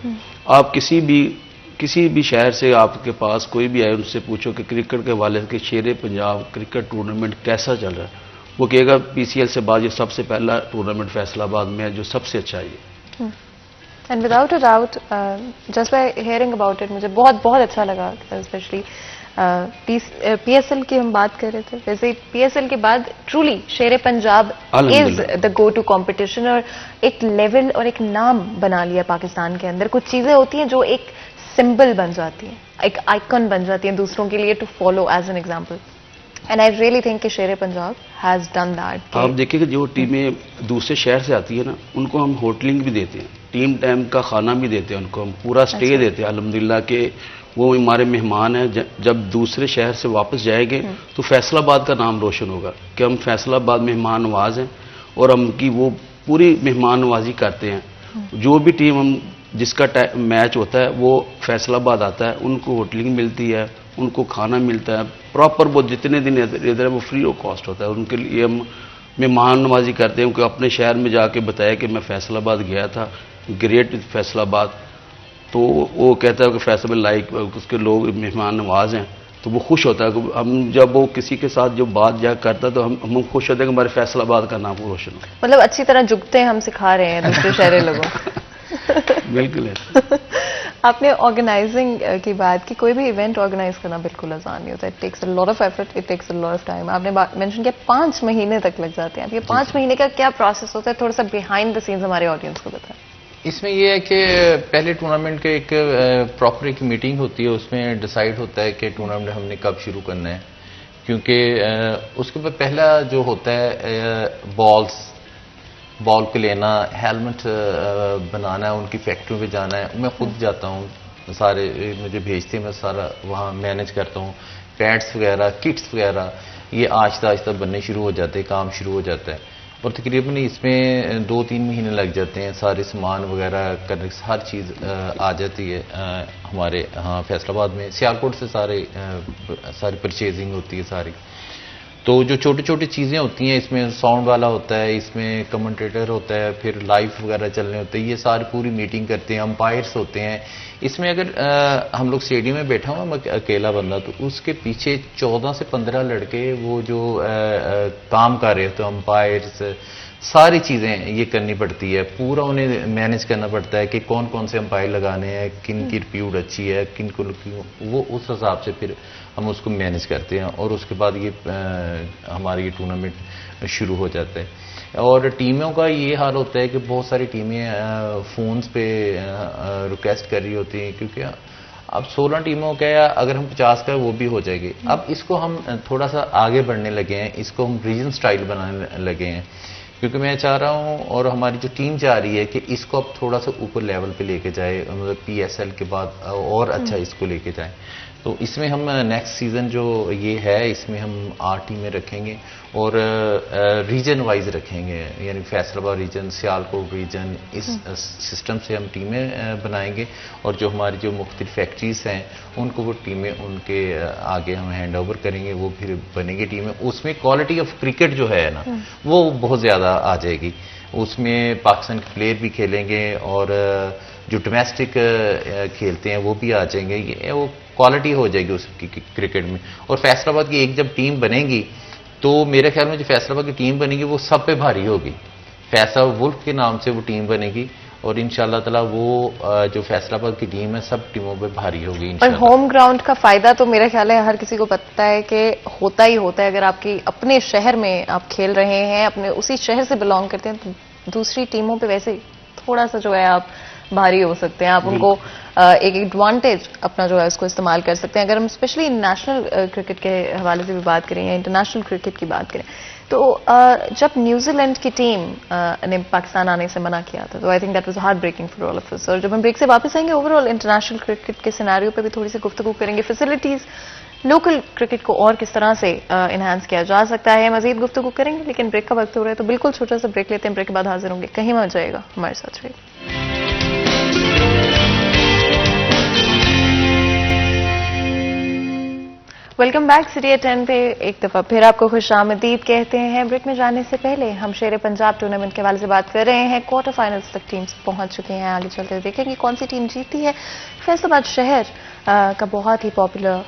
Speaker 4: आप किसी भी शहर से आपके पास कोई भी आए, उनसे पूछो कि क्रिकेट के हवाले से शेर पंजाब क्रिकेट टूर्नामेंट कैसा चल रहा है, वो कहेगा पीसीएल से बाद ये सबसे पहला टूर्नामेंट फैसलाबाद में है जो सबसे अच्छा है।
Speaker 1: And without a doubt, just by hearing about it मुझे बहुत बहुत अच्छा लगा। स्पेशली पीएसएल की हम बात कर रहे थे, वैसे पीएसएल के बाद truly Sher Punjab is the go to competition, और एक लेवल और एक नाम बना लिया पाकिस्तान के अंदर। कुछ चीजें होती हैं जो एक सिंबल बन जाती हैं, एक आइकन बन जाती हैं दूसरों के लिए to follow as an example, and I really think कि Sher Punjab has done that.
Speaker 4: आप देखिए कि जो टीमें दूसरे शहर से आती है ना, उनको हम होटलिंग भी देते हैं, टीम टाइम का खाना भी देते हैं, उनको हम पूरा स्टे देते हैं अल्हम्दुलिल्लाह के वो हमारे मेहमान हैं। जब दूसरे शहर से वापस जाएंगे तो फैसलाबाद का नाम रोशन होगा कि हम फैसलाबाद मेहमान नवाज हैं, और हम की वो पूरी मेहमान नवाजी करते हैं। जो भी टीम हम जिसका मैच होता है वो फैसलाबाद आता है, उनको होटलिंग मिलती है, उनको खाना मिलता है प्रॉपर, वो जितने दिन इधर है वो फ्री ऑफ कॉस्ट होता है। उनके लिए हम मेहमान नवाजी करते हैं कि अपने शहर में जाके बताया कि मैं फैसलाबाद गया था, ग्रेट फैसलाबाद, तो वो कहता है कि फैसलाबाद लाइक उसके लोग मेहमान नवाज हैं, तो वो खुश होता है। हम जब वो किसी के साथ जो बात जा करता है तो हम खुश होते हैं कि हमारे फैसलाबाद का नाम रोशन हो।
Speaker 1: मतलब अच्छी तरह जुगते हम सिखा रहे हैं दूसरे शहरी लोगों को।
Speaker 4: बिल्कुल है।
Speaker 1: आपने ऑर्गेनाइजिंग की बात की, कोई भी इवेंट ऑर्गेनाइज करना बिल्कुल आसान नहीं होता, it takes a lot of effort, it takes a lot of time. आपने मेंशन किया 5 महीने तक लग जाते हैं, अब ये 5 महीने का क्या प्रोसेस होता है, थोड़ा सा बिहाइंड द सीन्स हमारे ऑडियंस को बताएं।
Speaker 5: इसमें यह है कि पहले टूर्नामेंट के एक प्रॉपर एक मीटिंग होती है, उसमें डिसाइड होता है कि टूर्नामेंट हमने कब शुरू करना है, क्योंकि उसके बाद पहला जो होता है बॉल को लेना, हेलमेट बनाना है, उनकी फैक्ट्रियों पे जाना है। मैं खुद जाता हूँ, सारे मुझे भेजते हैं, मैं सारा वहाँ मैनेज करता हूँ। पैड्स वगैरह, किट्स वगैरह ये आहिस्ता आहिस्ता बनने शुरू हो जाते हैं, काम शुरू हो जाता है, और तकरीबन इसमें 2-3 महीने लग जाते हैं। सारे सामान वगैरह करने से हर चीज़ आ जाती है हमारे यहाँ फैसलाबाद में। सियालकोट से सारी परचेजिंग होती है सारी। तो जो छोटी छोटी चीज़ें होती हैं, इसमें साउंड वाला होता है, इसमें कमेंटेटर होता है, फिर लाइव वगैरह चलने होते हैं, ये सारी पूरी मीटिंग करते हैं, अंपायर्स होते हैं। इसमें अगर हम लोग स्टेडियम में बैठा हुआ मैं अकेला बंदा, तो उसके पीछे 14 से 15 लड़के वो जो काम कर रहे होते हैं, अंपायर्स, सारी चीज़ें ये करनी पड़ती है, पूरा उन्हें मैनेज करना पड़ता है कि कौन कौन से अंपायर लगाने हैं, किन की रिप्यूट अच्छी है, किन को वो उस हिसाब से फिर हम उसको मैनेज करते हैं और उसके बाद ये हमारी ये टूर्नामेंट शुरू हो जाता है। और टीमों का ये हाल होता है कि बहुत सारी टीमें फ़ोन्स पे रिक्वेस्ट कर रही होती हैं, क्योंकि अब 16 टीमों का है, अगर हम 50 का वो भी हो जाएगी। अब इसको हम थोड़ा सा आगे बढ़ने लगे हैं, इसको हम रीजन स्टाइल बनाने लगे हैं, क्योंकि मैं चाह रहा हूँ और हमारी जो टीम चाह रही है कि इसको अब थोड़ा सा ऊपर लेवल पे लेके जाए, मतलब PSL के बाद और अच्छा इसको लेके जाए। तो इसमें हम नेक्स्ट सीज़न जो ये है इसमें हम 8 टीमें रखेंगे और रीजन वाइज रखेंगे, यानी फैसलाबाद रीजन, सियालकोट रीजन, इस सिस्टम से हम टीमें बनाएंगे और जो हमारी जो मुख्तलिफ फैक्ट्रीज हैं उनको वो टीमें उनके आगे हम हैंड ओवर करेंगे, वो फिर बनेंगी टीमें। उसमें क्वालिटी ऑफ क्रिकेट जो है ना वो बहुत ज़्यादा आ जाएगी, उसमें पाकिस्तान के प्लेयर भी खेलेंगे और जो डोमेस्टिक खेलते हैं वो भी आ जाएंगे, ये वो क्वालिटी हो जाएगी उसकी क्रिकेट में। और फैसलाबाद की एक जब टीम बनेगी तो मेरे ख्याल में जो फैसलाबाद की टीम बनेगी वो सब पे भारी होगी, फैसलाबाद वुल्फ के नाम से वो टीम बनेगी और इंशाल्लाह ताला वो जो फैसलाबाद की टीम है सब टीमों पे भारी होगी
Speaker 1: पर होम ग्राउंड का फायदा तो मेरा ख्याल है हर किसी को पता है कि होता ही होता है। अगर आपकी अपने शहर में आप खेल रहे हैं, अपने उसी शहर से बिलोंग करते हैं, तो दूसरी टीमों पे वैसे थोड़ा सा जो है आप भारी हो सकते हैं, आप उनको एक एडवांटेज अपना जो है उसको इस्तेमाल कर सकते हैं। अगर हम स्पेशली नेशनल क्रिकेट के हवाले से भी बात करें या इंटरनेशनल क्रिकेट की बात करें, तो जब न्यूजीलैंड की टीम ने पाकिस्तान आने से मना किया था, तो I think that was heart breaking for all of us. और जब हम ब्रेक से वापस आएंगे ओवरऑल इंटरनेशनल क्रिकेट के सिनेरियो पे भी थोड़ी सी गुफ्तगू करेंगे, फैसिलिटीज लोकल क्रिकेट को और किस तरह से इन्हांस किया जा सकता है, मजीद गुफ्तगू करेंगे। लेकिन ब्रेक का वक्त हो रहा है तो बिल्कुल छोटा सा ब्रेक लेते हैं, ब्रेक के बाद हाजिर होंगे, कहीं मत जाएगा, हमारे साथ रहिए। वेलकम बैक सिटी 10 पे एक दफा फिर आपको खुशामदीद कहते हैं। ब्रेक में जाने से पहले हम शेर पंजाब टूर्नामेंट के हवाले से बात कर रहे हैं। क्वार्टर फाइनल्स तक टीम्स पहुंच चुकी हैं, आगे चलते हुए देखेंगे कौन सी टीम जीती है। फैसलाबाद शहर का बहुत ही पॉपुलर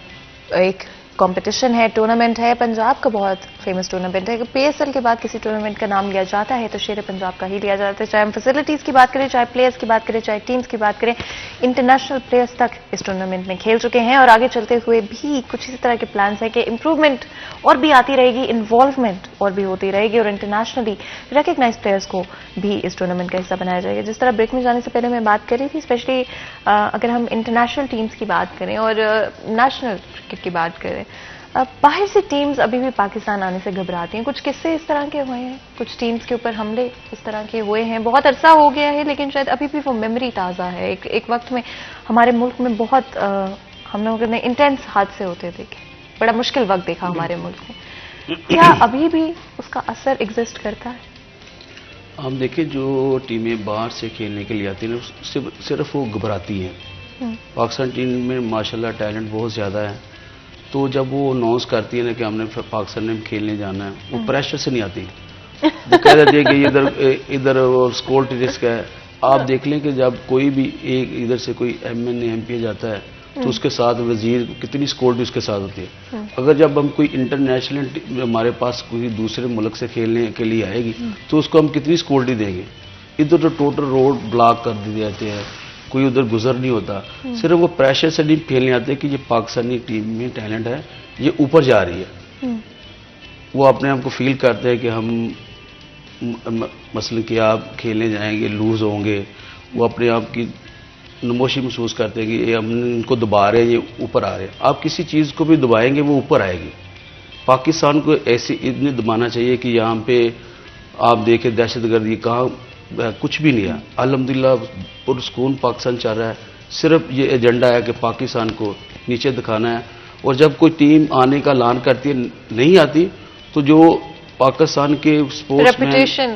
Speaker 1: एक कंपटीशन है, टूर्नामेंट है, पंजाब का बहुत फेमस टूर्नामेंट है। PSL के बाद किसी टूर्नामेंट का नाम लिया जाता है तो शेर पंजाब का ही लिया जाता है, चाहे हम फैसिलिटीज की बात करें, चाहे प्लेयर्स की बात करें, चाहे टीम्स की बात करें। इंटरनेशनल प्लेयर्स तक इस टूर्नामेंट में खेल चुके हैं और आगे चलते हुए भी कुछ इसी तरह के प्लान्स है कि इंप्रूवमेंट और भी आती रहेगी, इन्वॉल्वमेंट और भी होती रहेगी और इंटरनेशनली रिकग्नाइज प्लेयर्स को भी इस टूर्नामेंट का हिस्सा बनाया जाएगा। जिस तरह ब्रेक में जाने से पहले मैं बात कर रही थी, स्पेशली अगर हम इंटरनेशनल टीम्स की बात करें और नेशनल क्रिकेट की बात करें, बाहर से टीम्स अभी भी पाकिस्तान आने से घबराती हैं। कुछ किस्से इस तरह के हुए हैं, कुछ टीम्स के ऊपर हमले इस तरह के हुए हैं, बहुत अरसा हो गया है लेकिन शायद अभी भी वो मेमोरी ताज़ा है। एक वक्त में हमारे मुल्क में बहुत हम लोगों ने इंटेंस हादसे होते देखे, बड़ा मुश्किल वक्त देखा हमारे मुल्क में। क्या अभी भी उसका असर एग्जिस्ट करता है?
Speaker 4: हम देखें जो टीमें बाहर से खेलने के लिए आती हैं सिर्फ वो घबराती हैं। पाकिस्तान टीम में माशाल्लाह टैलेंट बहुत ज़्यादा है, तो जब वो अनाउंस करती है ना कि हमने पाकिस्तान में खेलने जाना है, वो प्रेशर से नहीं आती, वो कह देती है कि इधर सिक्योरिटी रिस्क है। आप देख लें कि जब कोई भी एक इधर से कोई MNA MP जाता है तो उसके साथ वजीर कितनी सिक्योरिटी उसके साथ होती है। अगर जब हम कोई इंटरनेशनल हमारे पास कोई दूसरे मुल्क से खेलने के लिए आएगी तो उसको हम कितनी सिक्योरिटी देंगे। इधर तो टोटल रोड ब्लॉक कर दिए जाते हैं, कोई उधर गुजर नहीं होता। सिर्फ वो प्रेशर से नहीं खेलने आते कि ये पाकिस्तानी टीम में टैलेंट है, ये ऊपर जा रही है। वो अपने आप को फील करते हैं कि हम मसलन कि आप खेलने जाएंगे लूज होंगे, वो अपने आप की नमोशी महसूस करते हैं कि हम इनको दबा रहे हैं, ये ऊपर आ रहे हैं। आप किसी चीज़ को भी दबाएंगे वो ऊपर आएगी। पाकिस्तान को ऐसे इतने दबाना चाहिए कि यहाँ पे आप देखें दहशतगर्दी कहाँ कुछ भी नहीं है। अल्हम्दुलिल्लाह पुरसकून पाकिस्तान चल रहा है। सिर्फ ये एजेंडा है कि पाकिस्तान को नीचे दिखाना है। और जब कोई टीम आने का ऐलान करती है नहीं आती तो जो पाकिस्तान के स्पोर्ट्समैन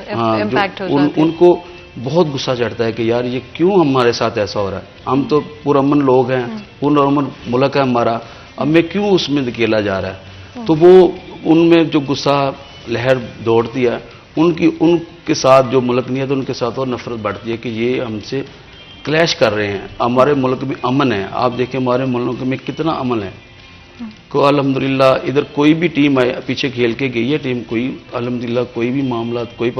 Speaker 4: उनको बहुत गुस्सा चढ़ता है कि यार ये क्यों हमारे साथ ऐसा हो रहा है। हम तो पुरअमन लोग हैं, पुरअमन मुल्क है हमारा, अब में क्यों उसमें धकेला जा रहा है। तो वो उनमें जो गुस्सा लहर दौड़ती है, उनके साथ जो मुल्क नहीं है तो उनके साथ और नफरत बढ़ती है कि ये हमसे क्लैश कर रहे हैं। हमारे मुल्क में अमन है, आप देखें हमारे मुल्क में कितना अमन है। को अल्हम्दुलिल्लाह इधर कोई भी टीम आए पीछे खेल के गई है टीम, कोई अल्हम्दुलिल्लाह कोई भी मामला कोई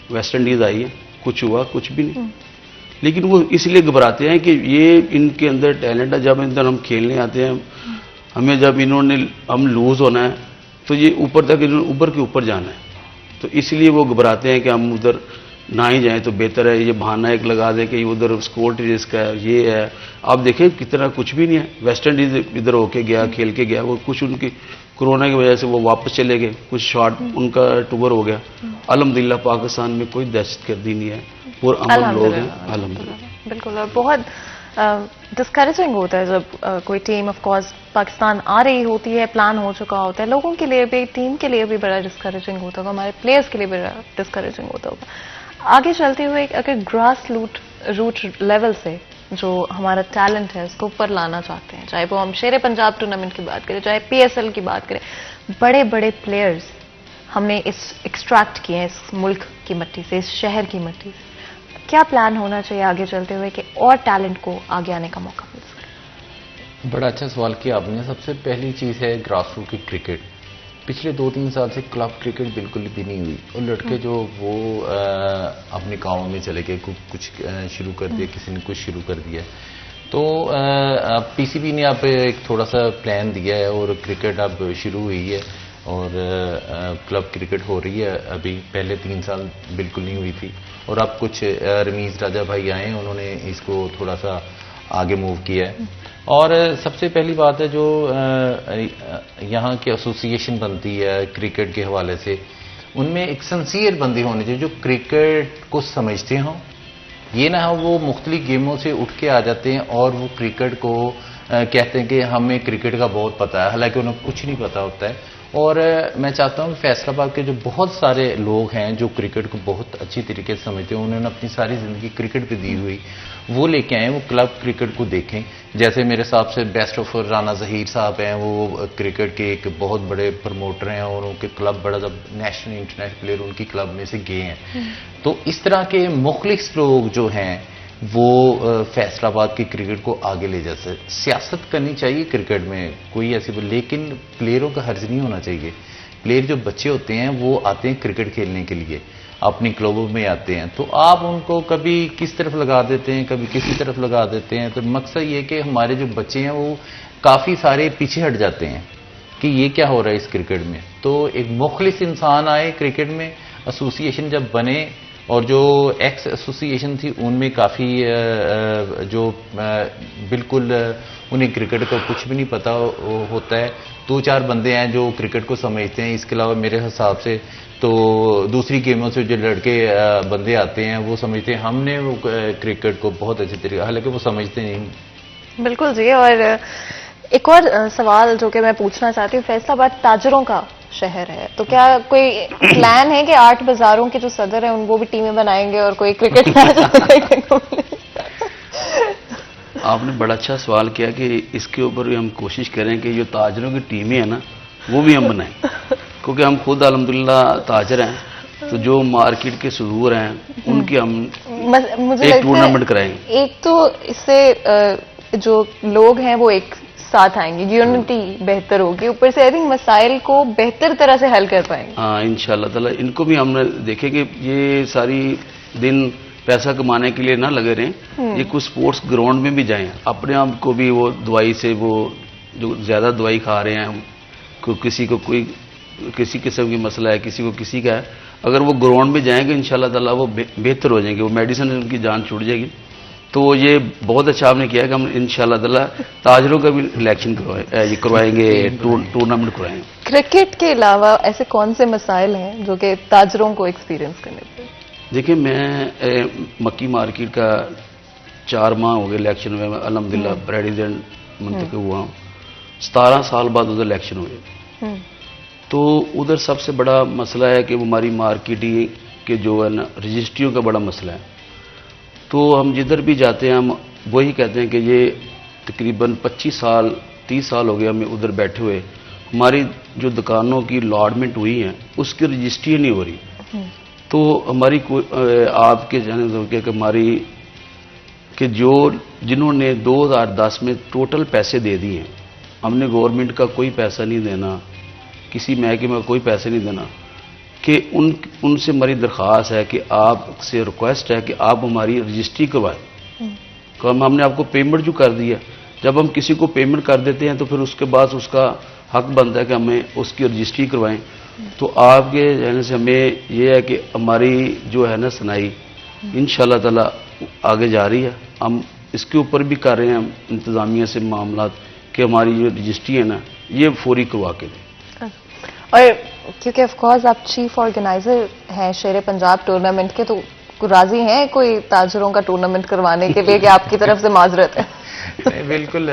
Speaker 4: वेस्ट इंडीज आई है, कुछ हुआ कुछ भी नहीं। लेकिन वो इसलिए घबराते हैं कि ये इनके अंदर टैलेंट है, जब अंदर हम खेलने आते हैं, हमें जब इन्होंने हम लूज होना है तो ये ऊपर तक इन्होंने ऊपर के ऊपर जाना है, तो इसलिए वो घबराते हैं कि हम उधर ना ही जाएं तो बेहतर है। ये बहाना एक लगा दे कि उधर स्कोर रिस्क है, ये है। आप देखें कितना कुछ भी नहीं है। वेस्ट इंडीज इधर होके गया, खेल के गया, वो कुछ उनकी कोरोना की वजह से वो वापस चले गए, कुछ शॉर्ट उनका टूर हो गया। अल्हम्दुलिल्लाह पाकिस्तान में कोई दहशतगर्दी नहीं है, और अमन लोग हैं अल्हम्दुलिल्लाह।
Speaker 1: बिल्कुल। और बहुत डिस्करेजिंग होता है जब कोई टीम ऑफ कोर्स पाकिस्तान आ रही होती है, प्लान हो चुका होता है, लोगों के लिए भी, टीम के लिए भी बड़ा डिस्करेजिंग होता होगा, हमारे प्लेयर्स के लिए बड़ा डिस्करेजिंग होता होगा। आगे चलते हुए अगर ग्रास रूट लेवल से जो हमारा टैलेंट है उसको ऊपर लाना चाहते हैं, चाहे वो हम शेर पंजाब टूर्नामेंट की बात करें, चाहे PSL की बात करें, बड़े बड़े प्लेयर्स हमने एक्सट्रैक्ट किए हैं इस मुल्क की मिट्टी से, इस शहर की मिट्टी से। क्या प्लान होना चाहिए आगे चलते हुए कि और टैलेंट को आगे आने का मौका मिल सके?
Speaker 5: बड़ा अच्छा सवाल किया आपने। सबसे पहली चीज़ है ग्रास रूट की क्रिकेट। पिछले 2-3 साल से क्लब क्रिकेट बिल्कुल भी नहीं हुई, और लड़के जो वो अपने गाँव में चले गए, कुछ शुरू कर दिया, किसी ने कुछ शुरू कर दिया। तो PCB ने अब एक थोड़ा सा प्लान दिया है और क्रिकेट अब शुरू हुई है, और क्लब क्रिकेट हो रही है। अभी पहले 3 साल बिल्कुल नहीं हुई थी, और अब कुछ रमीज राजा भाई आए, उन्होंने इसको थोड़ा सा आगे मूव किया है। और सबसे पहली बात है जो यहाँ की एसोसिएशन बनती है क्रिकेट के हवाले से, उनमें एक सिंसियर बंदी होनी चाहिए जो क्रिकेट को समझते हों। ये ना हो वो मुख्तलिफ गेमों से उठ के आ जाते हैं और वो क्रिकेट को कहते हैं कि हमें क्रिकेट का बहुत पता है, हालांकि उन्हें कुछ नहीं पता होता है। और मैं चाहता हूँ कि फैसलाबाद के जो बहुत सारे लोग हैं जो क्रिकेट को बहुत अच्छी तरीके से समझते हैं, उन्होंने अपनी सारी ज़िंदगी क्रिकेट पे दी हुई, वो लेके आए, वो क्लब क्रिकेट को देखें। जैसे मेरे हिसाब से बेस्ट ऑफ राना ज़हीर साहब हैं, वो क्रिकेट के एक बहुत बड़े प्रमोटर हैं, और उनके क्लब बड़ा जब नेशनल इंटरनेशनल प्लेयर उनकी क्लब में से गए हैं। तो इस तरह के मुख्तलिफ लोग जो हैं वो फैसलाबाद की क्रिकेट को आगे ले जा सकते। सियासत करनी चाहिए क्रिकेट में, कोई ऐसी, लेकिन प्लेयरों का हर्ज नहीं होना चाहिए। प्लेयर जो बच्चे होते हैं वो आते हैं क्रिकेट खेलने के लिए, अपनी क्लबों में आते हैं, तो आप उनको कभी किस तरफ लगा देते हैं, कभी किसी तरफ लगा देते हैं। तो मकसद ये कि हमारे जो बच्चे हैं वो काफ़ी सारे पीछे हट जाते हैं कि ये क्या हो रहा है इस क्रिकेट में। तो एक मुखलिस इंसान आए क्रिकेट में, एसोसिएशन जब बने, और जो एक्स एसोसिएशन थी उनमें काफ़ी जो बिल्कुल उन्हें क्रिकेट का कुछ भी नहीं पता होता है। 2-4 बंदे हैं जो क्रिकेट को समझते हैं, इसके अलावा मेरे हिसाब से तो दूसरी गेमों से जो लड़के बंदे आते हैं वो समझते हैं हमने वो क्रिकेट को बहुत अच्छी तरीके, हालांकि वो समझते नहीं।
Speaker 1: बिल्कुल जी। और एक और सवाल जो कि मैं पूछना चाहती हूँ, फैसलाबाद ताजरों का शहर है, तो क्या कोई प्लान है कि 8 बाजारों के जो सदर हैं वो भी टीमें बनाएंगे और कोई क्रिकेट मैच देखने को मिलेगा?
Speaker 4: आपने बड़ा अच्छा सवाल किया कि इसके ऊपर भी हम कोशिश करें कि जो ताजरों की टीमें हैं ना वो भी हम बनाएं, क्योंकि हम खुद अल्हम्दुलिल्लाह ताजर हैं, तो जो मार्केट के सुदूर हैं उनकी हम
Speaker 1: मुझे
Speaker 4: एक टूर्नामेंट कराएंगे।
Speaker 1: एक तो इससे जो लोग हैं वो एक साथ आएंगे, यूनिटी बेहतर होगी, ऊपर से आई थिंक मसाइल को बेहतर तरह से हल कर पाएंगे।
Speaker 4: हाँ इंशाल्लाह ताला। इनको भी हमने देखे कि ये सारी दिन पैसा कमाने के लिए ना लगे रहें, ये कुछ स्पोर्ट्स ग्राउंड में भी जाएं, अपने आप को भी वो दवाई से, वो जो ज़्यादा दवाई खा रहे हैं, किसी को कोई किसी किस्म की मसला है, किसी को किसी का है, अगर वो ग्राउंड में जाएंगे इंशाल्लाह ताला वो बेहतर हो जाएंगे, वो मेडिसिन उनकी जान छूट जाएगी। तो ये बहुत अच्छा आपने किया कि हम इंशाल्लाह ताला ताजरों का भी इलेक्शन करवाएंगे, टूर्नामेंट करवाएंगे।
Speaker 1: क्रिकेट के अलावा ऐसे कौन से मसाइल हैं जो कि ताजरों को एक्सपीरियंस करने पड़े?
Speaker 4: देखिए मैं मक्की मार्केट का 4 माह हो गए इलेक्शन में, अल्हम्दुलिल्लाह प्रेसिडेंट मुंतखब हुआ हूँ। 17 साल बाद उधर इलेक्शन हुए। तो उधर सबसे बड़ा मसला है कि हमारी मार्केटिंग के जो है ना रजिस्ट्रियों का बड़ा मसला है। तो हम जिधर भी जाते हैं हम वही कहते हैं कि ये तकरीबन 25 साल 30 साल हो गए हमें उधर बैठे हुए, हमारी जो दुकानों की अलॉटमेंट हुई हैं उसकी रजिस्ट्री नहीं हो रही। तो हमारी आपके जाने कि हमारी कि जो जिन्होंने 2010 में टोटल पैसे दे दिए हैं, हमने गवर्नमेंट का कोई पैसा नहीं देना, किसी महकमे में कोई पैसे नहीं देना, कि उनसे हमारी दरख्वास्त है कि आपसे रिक्वेस्ट है कि आप हमारी रजिस्ट्री करवाएं। तो हमने आपको पेमेंट जो कर दी है, जब हम किसी को पेमेंट कर देते हैं तो फिर उसके बाद उसका हक बनता है कि हमें उसकी रजिस्ट्री करवाएं। तो आपके कहने से हमें ये है कि हमारी जो है ना सुनाई इंशाल्लाह ताला आगे जा रही है। हम इसके ऊपर भी कर रहे हैं इंतज़ामिया से मामला कि हमारी जो रजिस्ट्री है ना ये फौरी करवा के दें।
Speaker 1: और क्योंकि ऑफ कोर्स आप चीफ ऑर्गेनाइजर हैं शेर पंजाब टूर्नामेंट के, तो राजी हैं कोई ताजरों का टूर्नामेंट करवाने के लिए कि आपकी तरफ से माजरत है?
Speaker 5: बिल्कुल,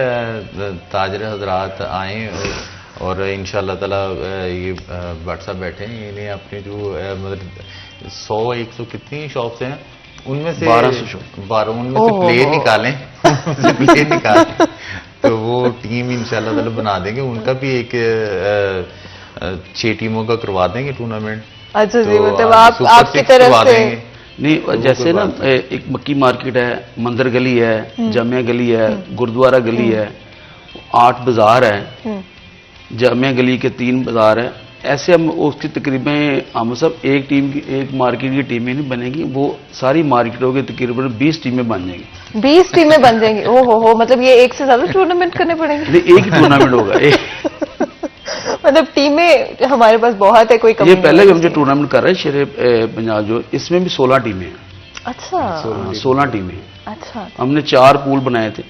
Speaker 5: ताजर हजरात आए और इंशाल्लाह ताला ये व्हाट्सएप बैठे हैं, इन्हें अपने जो मतलब 100-100 कितनी शॉप्स हैं उनमें से 12 उनमें से प्लेयर निकालें प्लेयर निकालें तो वो टीम इंशाल्लाह ताला बना देंगे। उनका भी एक 6 टीमों का करवा देंगे टूर्नामेंट।
Speaker 1: अच्छा जी,
Speaker 5: तो
Speaker 1: मतलब आप आपकी तरफ से
Speaker 4: नहीं, जैसे ना एक मक्की मार्केट है, मंदिर गली है, जामिया गली है, गुरुद्वारा गली है, 8 बाजार है, जामिया गली के 3 बाजार है, ऐसे हम उसकी तकरीबन हम सब एक टीम की एक मार्केट की टीमें नहीं बनेगी, वो सारी मार्केटों की तकरीबन 20 टीमें बन जाएंगी। 20
Speaker 1: टीमें बन जाएंगी? ओहो हो, मतलब ये एक से ज्यादा टूर्नामेंट करने पड़ेंगे?
Speaker 4: नहीं, एक ही टूर्नामेंट होगा
Speaker 1: मतलब टीमें हमारे पास बहुत है, कोई कमी
Speaker 4: ये पहले हम जो टूर्नामेंट कर रहे हैं शेर पंजाब जो, इसमें भी 16 टीमें हैं।
Speaker 1: अच्छा,
Speaker 4: 16 टीमें। अच्छा, हमने 4 पूल बनाए थे,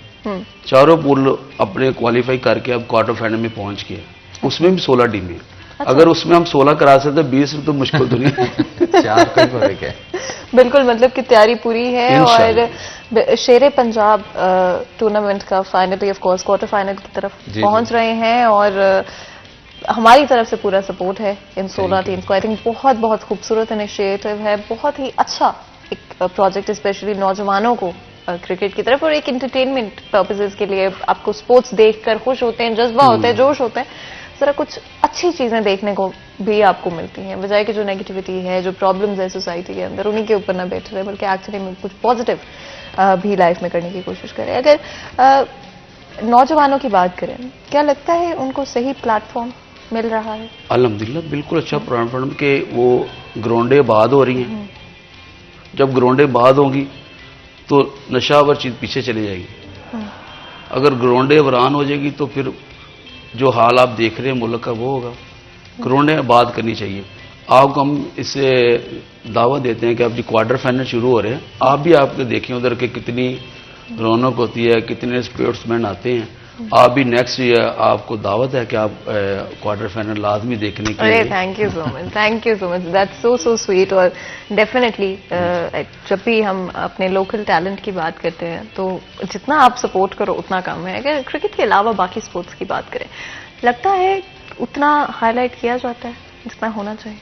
Speaker 4: चारों पूल अपने क्वालिफाई करके अब क्वार्टर फाइनल में पहुंच गए, उसमें भी 16 टीमें। अच्छा। अगर उसमें हम 16 करा सकते तो 20 तो मुश्किल तो नहीं
Speaker 5: 4 का फर्क है।
Speaker 1: बिल्कुल, मतलब कि तैयारी पूरी है और शेर पंजाब टूर्नामेंट का finally of course quarter final की तरफ पहुंच रहे हैं और हमारी तरफ से पूरा सपोर्ट है इन 16 टीम्स को। आई थिंक बहुत बहुत खूबसूरत इनिशिएटिव है, बहुत ही अच्छा एक प्रोजेक्ट, स्पेशली नौजवानों को क्रिकेट की तरफ और एक एंटरटेनमेंट पर्पसेस के लिए। आपको स्पोर्ट्स देखकर खुश होते हैं, जज्बा होता है, जोश होता है, जरा कुछ अच्छी चीजें देखने को भी आपको मिलती हैं, बजाय कि जो नेगेटिविटी है, जो प्रॉब्लम्स है सोसाइटी के अंदर, उन्हीं के ऊपर ना बैठ रहे, बल्कि एक्चुअली में कुछ पॉजिटिव भी लाइफ में करने की कोशिश करें। अगर नौजवानों की बात करें, क्या लगता है उनको सही प्लेटफॉर्म मिल रहा है?
Speaker 4: अल्हम्दुलिल्लाह बिल्कुल अच्छा प्लेटफॉर्म के वो ग्राउंडें आबाद हो रही हैं। जब ग्राउंडें आबाद होंगी तो नशावर चीज पीछे चली जाएगी। अगर ग्राउंडें वीरान हो जाएगी तो फिर जो हाल आप देख रहे हैं मुल्क का वो होगा। ग्राउंडें आबाद करनी चाहिए। आपको हम इससे दावा देते हैं कि अब जो क्वार्टर फाइनल शुरू हो रहे हैं, आप भी आपके देखें उधर के कितनी रौनक होती है, कितने स्पोर्ट्समैन आते हैं। आप भी नेक्स्ट ईयर आपको दावत है कि आप क्वार्टर फाइनल लाजमी देखने के लिए।
Speaker 1: Thank you so much, thank you so much, that's so sweet. और डेफिनेटली जब भी हम अपने लोकल टैलेंट की बात करते हैं तो जितना आप सपोर्ट करो उतना कम है। अगर क्रिकेट के अलावा बाकी स्पोर्ट्स की बात करें, लगता है उतना हाईलाइट किया जाता है जितना होना चाहिए?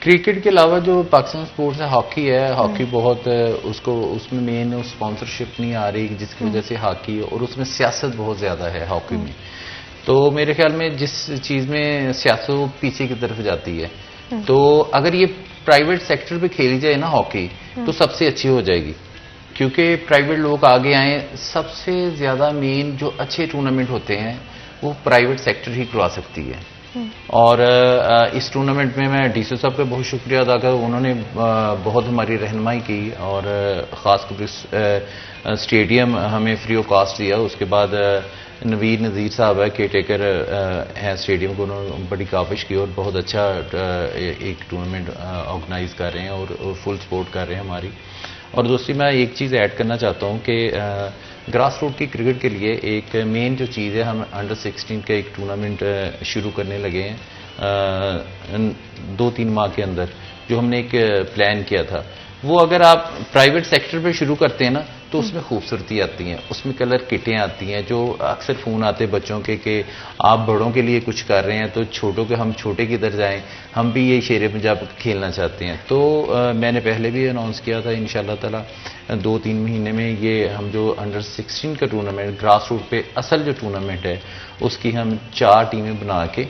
Speaker 5: क्रिकेट के अलावा जो पाकिस्तान स्पोर्ट्स है, हॉकी है, हॉकी बहुत उसको उसमें मेन स्पॉन्सरशिप नहीं आ रही जिसकी वजह से हॉकी, और उसमें सियासत बहुत ज़्यादा है हॉकी में। तो मेरे ख्याल में जिस चीज़ में सियासत वो पीछे की तरफ जाती है, तो अगर ये प्राइवेट सेक्टर पे खेली जाए ना हॉकी तो सबसे अच्छी हो जाएगी, क्योंकि प्राइवेट लोग आगे आए। सबसे ज़्यादा मेन जो अच्छे टूर्नामेंट होते हैं वो प्राइवेट सेक्टर ही करवा सकती है। और इस टूर्नामेंट में मैं डीसी साहब का बहुत शुक्रिया अदा करूँ, उन्होंने बहुत हमारी रहनुमाई की और ख़ासकर स्टेडियम हमें फ्री ऑफ कास्ट दिया। उसके बाद नवीर नज़ीर साहब है, केयर टेकर हैं स्टेडियम को, उन्होंने बड़ी काविश की और बहुत अच्छा एक टूर्नामेंट ऑर्गेनाइज कर रहे हैं और फुल सपोर्ट कर रहे हैं हमारी। और दूसरी मैं एक चीज़ ऐड करना चाहता हूँ कि ग्रास रूट की क्रिकेट के लिए एक मेन जो चीज़ है, हम अंडर 16 का एक टूर्नामेंट शुरू करने लगे हैं 2-3 माह के अंदर, जो हमने एक प्लान किया था। वो अगर आप प्राइवेट सेक्टर पे शुरू करते हैं ना तो उसमें खूबसूरती आती है, उसमें कलर किटें आती हैं। जो अक्सर फ़ोन आते हैं बच्चों के कि आप बड़ों के लिए कुछ कर रहे हैं तो छोटों के, हम छोटे किधर जाएं, हम भी ये शेर पंजाब खेलना चाहते हैं। तो मैंने पहले भी अनाउंस किया था, इंशाल्लाह ताला 2-3 महीने में ये हम जो अंडर 16 का टूर्नामेंट ग्रास रूट पे असल जो टूर्नामेंट है उसकी हम 4 टीमें बना के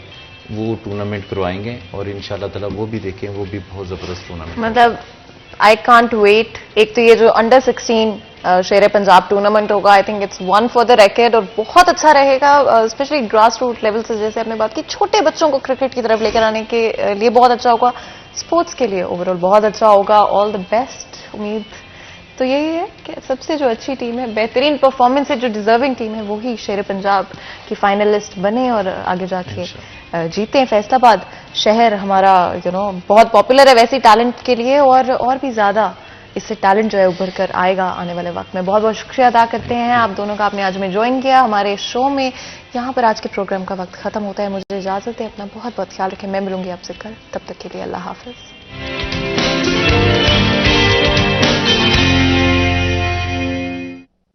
Speaker 5: वो टूर्नामेंट करवाएंगे और इंशाल्लाह ताला वो भी देखें, वो भी बहुत ज़बरदस्त टूर्नामेंट।
Speaker 1: मतलब आई कांट वेट। एक तो ये जो अंडर 16 शेर पंजाब टूर्नामेंट होगा, I think it's one for the record और बहुत अच्छा रहेगा, स्पेशली ग्रास रूट लेवल से, जैसे आपने बात की, छोटे बच्चों को क्रिकेट की तरफ लेकर आने के लिए बहुत अच्छा होगा, स्पोर्ट्स के लिए ओवरऑल बहुत अच्छा होगा। All the best. उम्मीद तो यही है कि सबसे जो अच्छी टीम है, बेहतरीन परफॉर्मेंस है, जो डिजर्विंग टीम है, वही शेर पंजाब की फाइनलिस्ट बने और आगे जाके जीते हैं। फैसलाबाद शहर हमारा बहुत पॉपुलर है वैसे टैलेंट के लिए, और भी ज्यादा इससे टैलेंट जो है उभर कर आएगा आने वाले वक्त में। बहुत बहुत शुक्रिया अदा करते हैं आप दोनों का, आपने आज में ज्वाइन किया हमारे शो में। यहाँ पर आज के प्रोग्राम का वक्त खत्म होता है, मुझे इजाजत है। अपना बहुत बहुत ख्याल रखें, मैं मिलूंगी आपसे कल, तब तक के लिए अल्लाह हाफिज।